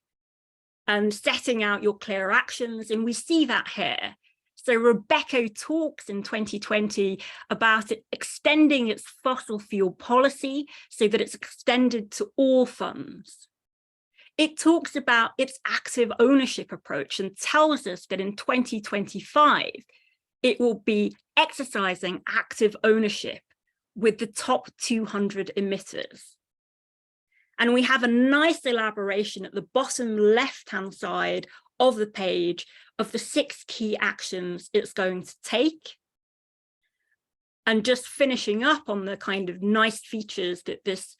and setting out your clear actions, and we see that here. So Rebecco talks in 2020 about it extending its fossil fuel policy so that it's extended to all funds. It talks about its active ownership approach and tells us that in 2025, it will be exercising active ownership with the top 200 emitters. And we have a nice elaboration at the bottom left-hand side of the page of the 6 key actions it's going to take. And just finishing up on the kind of nice features that this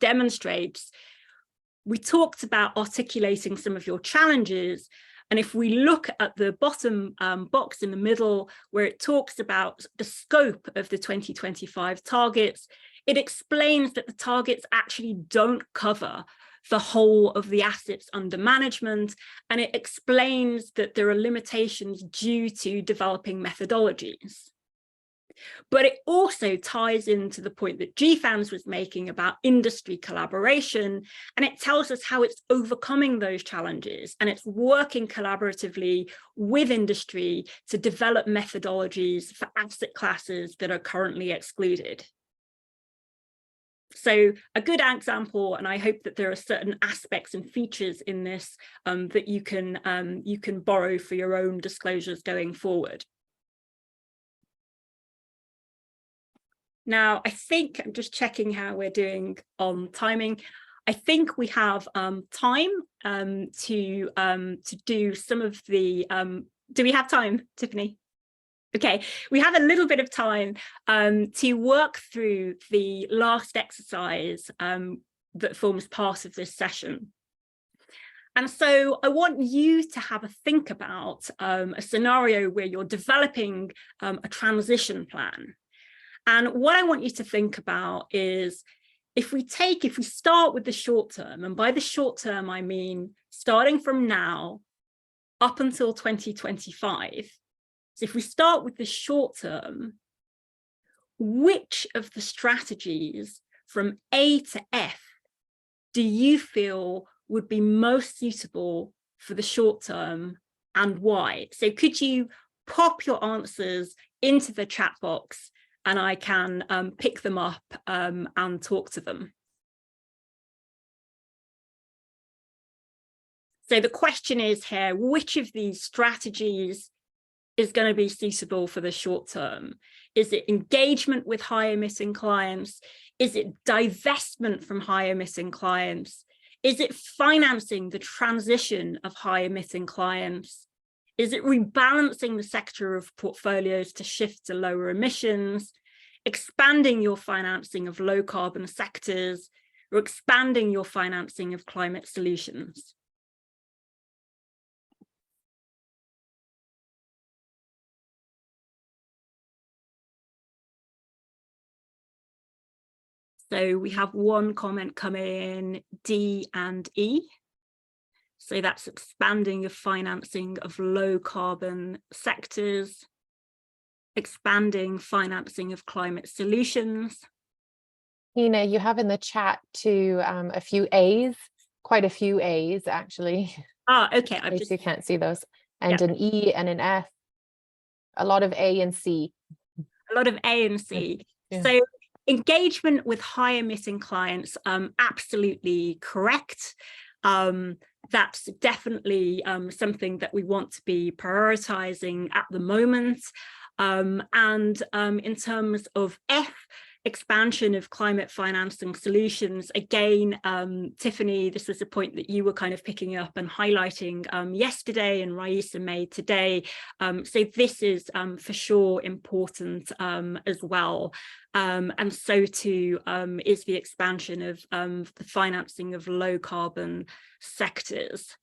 demonstrates, we talked about articulating some of your challenges. And if we look at the bottom box in the middle, where it talks about the scope of the 2025 targets, it explains that the targets actually don't cover the whole of the assets under management, and it explains that there are limitations due to developing methodologies. But it also ties into the point that GFANZ was making about industry collaboration, and it tells us how it's overcoming those challenges, and it's working collaboratively with industry to develop methodologies for asset classes that are currently excluded. So a good example, and I hope that there are certain aspects and features in this that you can borrow for your own disclosures going forward. Now, I think I'm just checking how we're doing on timing. I think we have time to do some of the, do we have time, Tiffany? Okay, we have a little bit of time to work through the last exercise that forms part of this session. And so I want you to have a think about a scenario where you're developing a transition plan. And what I want you to think about is if we start with the short term, and by the short term, I mean starting from now up until 2025. So if we start with the short term, which of the strategies from A to F do you feel would be most suitable for the short term and why? So could you pop your answers into the chat box and I can pick them up and talk to them. So the question is here, which of these strategies is going to be suitable for the short term? Is it engagement with high emitting clients? Is it divestment from high emitting clients? Is it financing the transition of high emitting clients? Is it rebalancing the sector of portfolios to shift to lower emissions, expanding your financing of low carbon sectors, or expanding your financing of climate solutions? So we have one comment come in, D and E. So that's expanding of financing of low carbon sectors, expanding financing of climate solutions. Hina, you have in the chat too a few A's, quite a few A's actually. Ah, okay. In case you can't see those, and an E and an F, a lot of A and C. A lot of A and C. Yeah. So engagement with high emitting clients, absolutely correct. That's definitely something that we want to be prioritizing at the moment. In terms of F, expansion of climate financing solutions, again, Tiffany, this was a point that you were kind of picking up and highlighting yesterday, and Raisa made today. So this is for sure important as well. And so too is the expansion of the financing of low carbon sectors.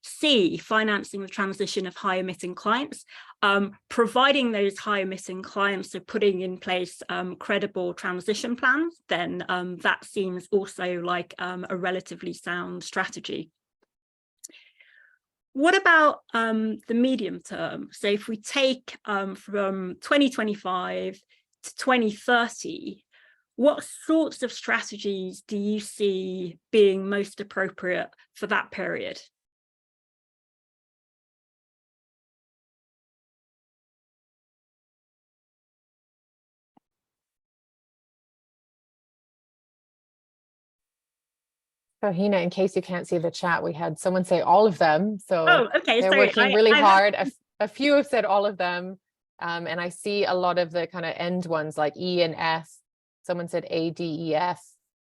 C, financing the transition of high emitting clients, providing those high emitting clients, so putting in place credible transition plans, then that seems also like a relatively sound strategy. What about the medium term? So if we take from 2025 to 2030, what sorts of strategies do you see being most appropriate for that period? So Hina, in case you can't see the chat, we had someone say all of them. So okay, they're sorry. working really hard. A few have said all of them. And I see a lot of the kind of end ones like E and F. Someone said A, D, E, F,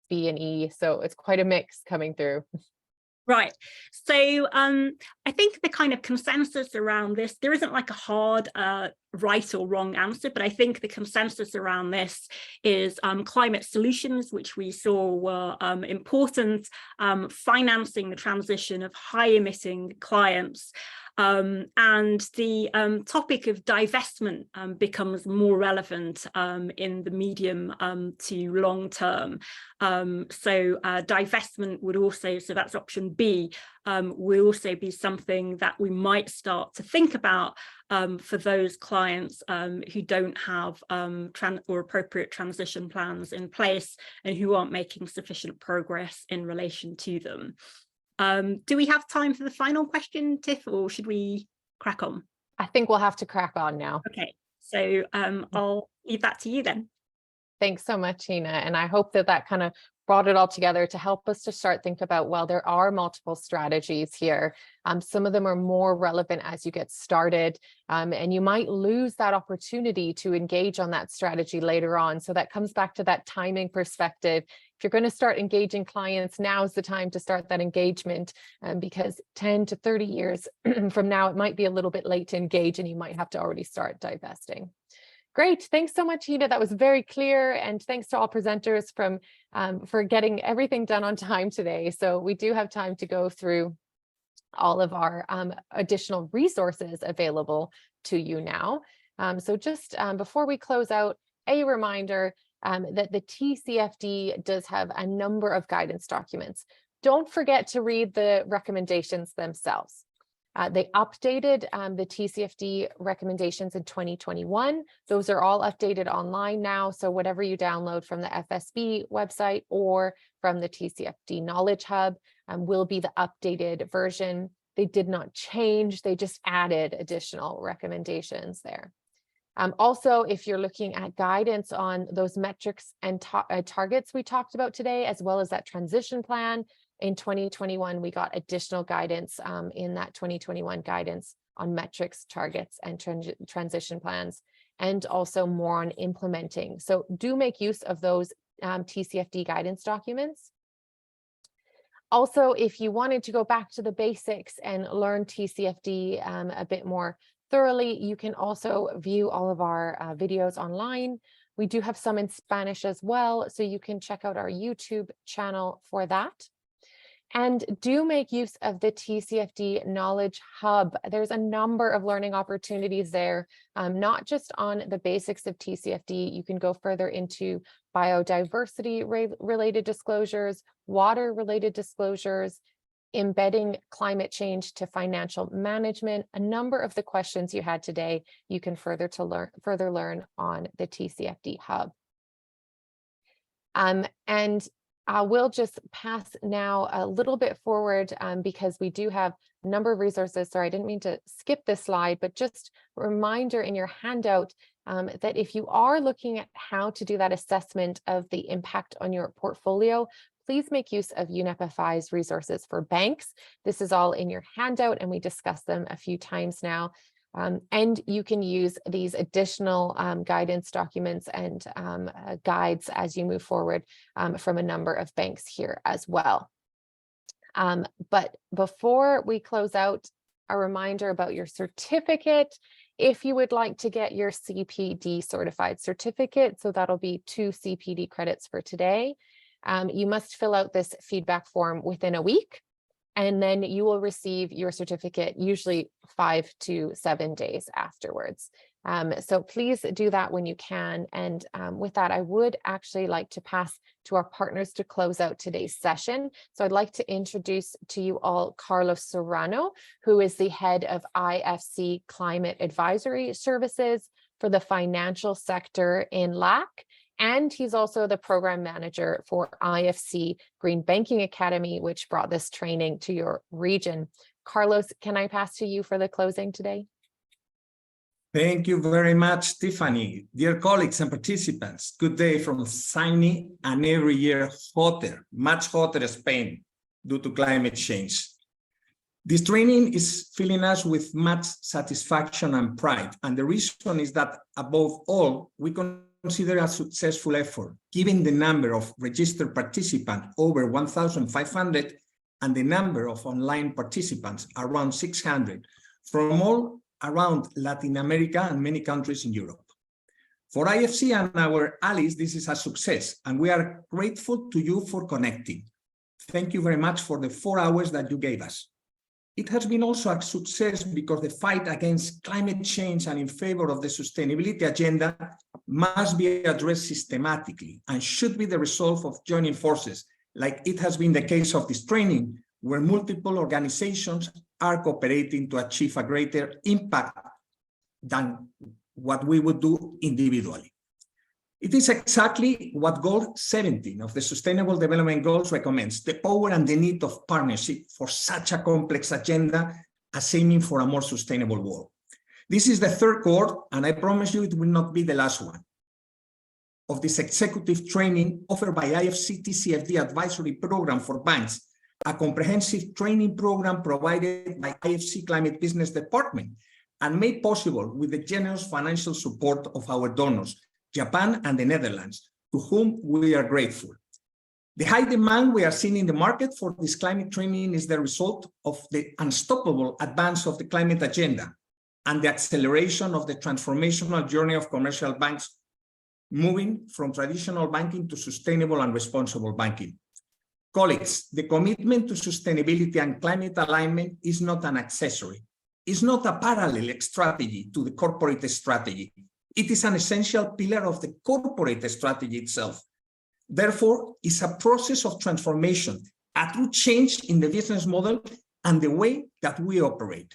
B and E. So it's quite a mix coming through. Right. So I think the kind of consensus around this, there isn't like a hard right or wrong answer, but I think the consensus around this is climate solutions, which we saw were important, financing the transition of high emitting clients. And the topic of divestment becomes more relevant in the medium to long term. So divestment would also, so that's option B, will also be something that we might start to think about for those clients who don't have or appropriate transition plans in place and who aren't making sufficient progress in relation to them. Do we have time for the final question, Tiff, or should we crack on? I think we'll have to crack on now. Okay, so I'll leave that to you then. Thanks so much, Hina. And I hope that that kind of brought it all together to help us to start think about, well, there are multiple strategies here. Some of them are more relevant as you get started, and you might lose that opportunity to engage on that strategy later on. So that comes back to that timing perspective. If you're going to start engaging clients, now's the time to start that engagement, because 10 to 30 years from now, it might be a little bit late to engage and you might have to already start divesting. Great. Thanks so much, Hina. That was very clear. And thanks to all presenters for getting everything done on time today. So we do have time to go through all of our additional resources available to you now. So just before we close out, a reminder that the TCFD does have a number of guidance documents. Don't forget to read the recommendations themselves. They updated the TCFD recommendations in 2021. Those are all updated online now. So whatever you download from the FSB website or from the TCFD Knowledge Hub will be the updated version. They did not change, they just added additional recommendations there. Also, if you're looking at guidance on those metrics and targets we talked about today, as well as that transition plan, in 2021, we got additional guidance in that 2021 guidance on metrics, targets, and transition plans, and also more on implementing. So do make use of those TCFD guidance documents. Also, if you wanted to go back to the basics and learn TCFD a bit more thoroughly, you can also view all of our videos online. We do have some in Spanish as well, so you can check out our YouTube channel for that. And do make use of the TCFD Knowledge Hub. There's a number of learning opportunities there, not just on the basics of TCFD. You can go further into biodiversity related disclosures, water related disclosures, embedding climate change to financial management. A number of the questions you had today, you can further learn on the TCFD Hub. And we'll just pass now a little bit forward because we do have a number of resources. Sorry, I didn't mean to skip this slide, but just a reminder in your handout that if you are looking at how to do that assessment of the impact on your portfolio, please make use of UNEP FI's resources for banks. This is all in your handout and we discussed them a few times now. And you can use these additional guidance documents and guides as you move forward from a number of banks here as well. But before we close out, a reminder about your certificate. If you would like to get your CPD certified certificate, so that'll be 2 CPD credits for today, you must fill out this feedback form within a week. And then you will receive your certificate usually 5 to 7 days afterwards. So please do that when you can. And with that, I would actually like to pass to our partners to close out today's session. So I'd like to introduce to you all Carlos Serrano, who is the head of IFC Climate Advisory Services for the financial sector in LAC. And he's also the program manager for IFC Green Banking Academy, which brought this training to your region. Carlos, can I pass to you for the closing today? Thank you very much, Tiffany. Dear colleagues and participants, good day from sunny and every year hotter, much hotter Spain due to climate change. This training is filling us with much satisfaction and pride. And the reason is that above all, we consider a successful effort, given the number of registered participants over 1,500 and the number of online participants around 600 from all around Latin America and many countries in Europe. For IFC and our allies, this is a success, and we are grateful to you for connecting. Thank you very much for the 4 hours that you gave us. It has been also a success because the fight against climate change and in favor of the sustainability agenda must be addressed systematically and should be the result of joining forces, like it has been the case of this training, where multiple organizations are cooperating to achieve a greater impact than what we would do individually. It is exactly what Goal 17 of the Sustainable Development Goals recommends, the power and the need of partnership for such a complex agenda as aiming for a more sustainable world. This is the third cohort, and I promise you it will not be the last one. of this executive training offered by IFC TCFD Advisory Program for Banks, a comprehensive training program provided by IFC Climate Business Department and made possible with the generous financial support of our donors, Japan and the Netherlands, to whom we are grateful. The high demand we are seeing in the market for this climate training is the result of the unstoppable advance of the climate agenda and the acceleration of the transformational journey of commercial banks moving from traditional banking to sustainable and responsible banking. Colleagues, the commitment to sustainability and climate alignment is not an accessory. It's not a parallel strategy to the corporate strategy. It is an essential pillar of the corporate strategy itself. Therefore, it's a process of transformation, a true change in the business model and the way that we operate.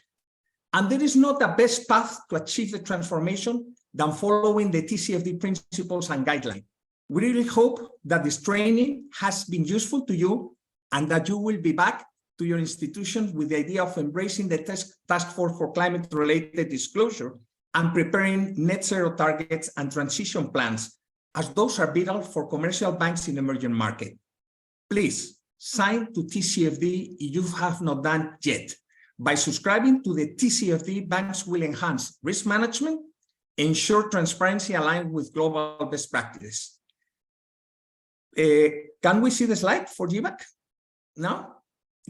And there is not a best path to achieve the transformation than following the TCFD principles and guidelines. We really hope that this training has been useful to you and that you will be back to your institutions with the idea of embracing the task force for climate-related disclosure and preparing net zero targets and transition plans, as those are vital for commercial banks in emerging markets. Please sign to TCFD if you have not done yet. By subscribing to the TCFD, banks will enhance risk management, ensure transparency aligned with global best practices. Can we see the slide for GBAC now?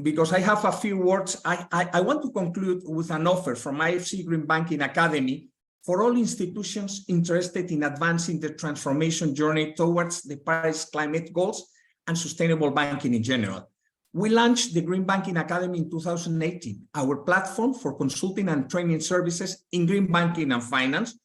Because I have a few words. I want to conclude with an offer from IFC Green Banking Academy for all institutions interested in advancing the transformation journey towards the Paris climate goals and sustainable banking in general. We launched the Green Banking Academy in 2018, our platform for consulting and training services in green banking and finance,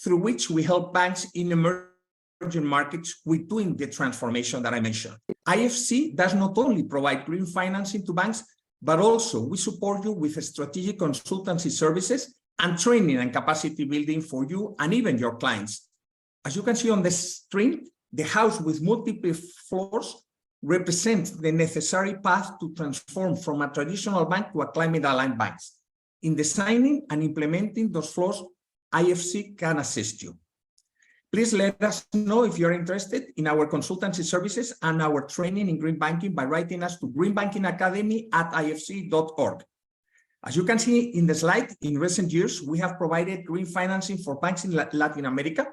through which we help banks in emerging markets with doing the transformation that I mentioned. IFC does not only provide green financing to banks, but also we support you with strategic consultancy services and training and capacity building for you and even your clients. As you can see on the screen, the house with multiple floors represents the necessary path to transform from a traditional bank to a climate-aligned bank. In designing and implementing those floors, IFC can assist you. Please let us know if you're interested in our consultancy services and our training in green banking by writing us to greenbankingacademy@ifc.org. As you can see in the slide, in recent years, we have provided green financing for banks in Latin America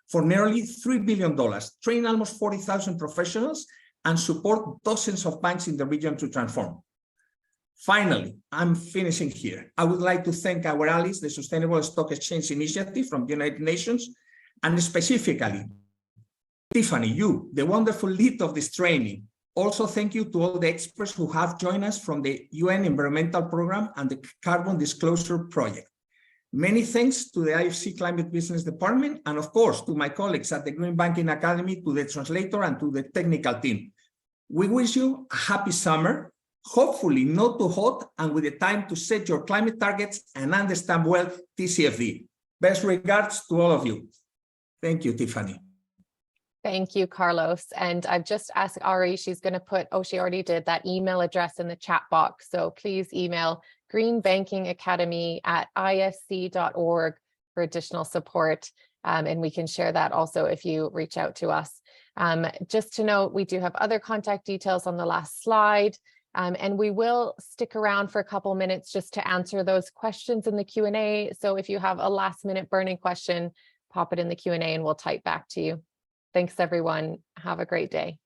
for nearly $3 billion, train almost 40,000 professionals, and support dozens of banks in the region to transform. Finally, I'm finishing here. I would like to thank our allies, the Sustainable Stock Exchange Initiative from the United Nations, and specifically, Tiffany, you, the wonderful lead of this training. Also, thank you to all the experts who have joined us from the UN Environmental Programme and the Carbon Disclosure Project. Many thanks to the IFC Climate Business Department, and of course, to my colleagues at the Green Banking Academy, to the translator, and to the technical team. We wish you a happy summer, hopefully not too hot, and with the time to set your climate targets and understand well TCFD. Best regards to all of you. Thank you, Tiffany. Thank you, Carlos. And I've just asked Ari, she's going to put, oh, she already did, that email address in the chat box. So please email greenbankingacademy@ifc.org for additional support. And we can share that also if you reach out to us. Just to note, we do have other contact details on the last slide. And we will stick around for a couple minutes just to answer those questions in the Q&A. So if you have a last minute burning question, pop it in the Q&A and we'll type back to you. Thanks, everyone. Have a great day.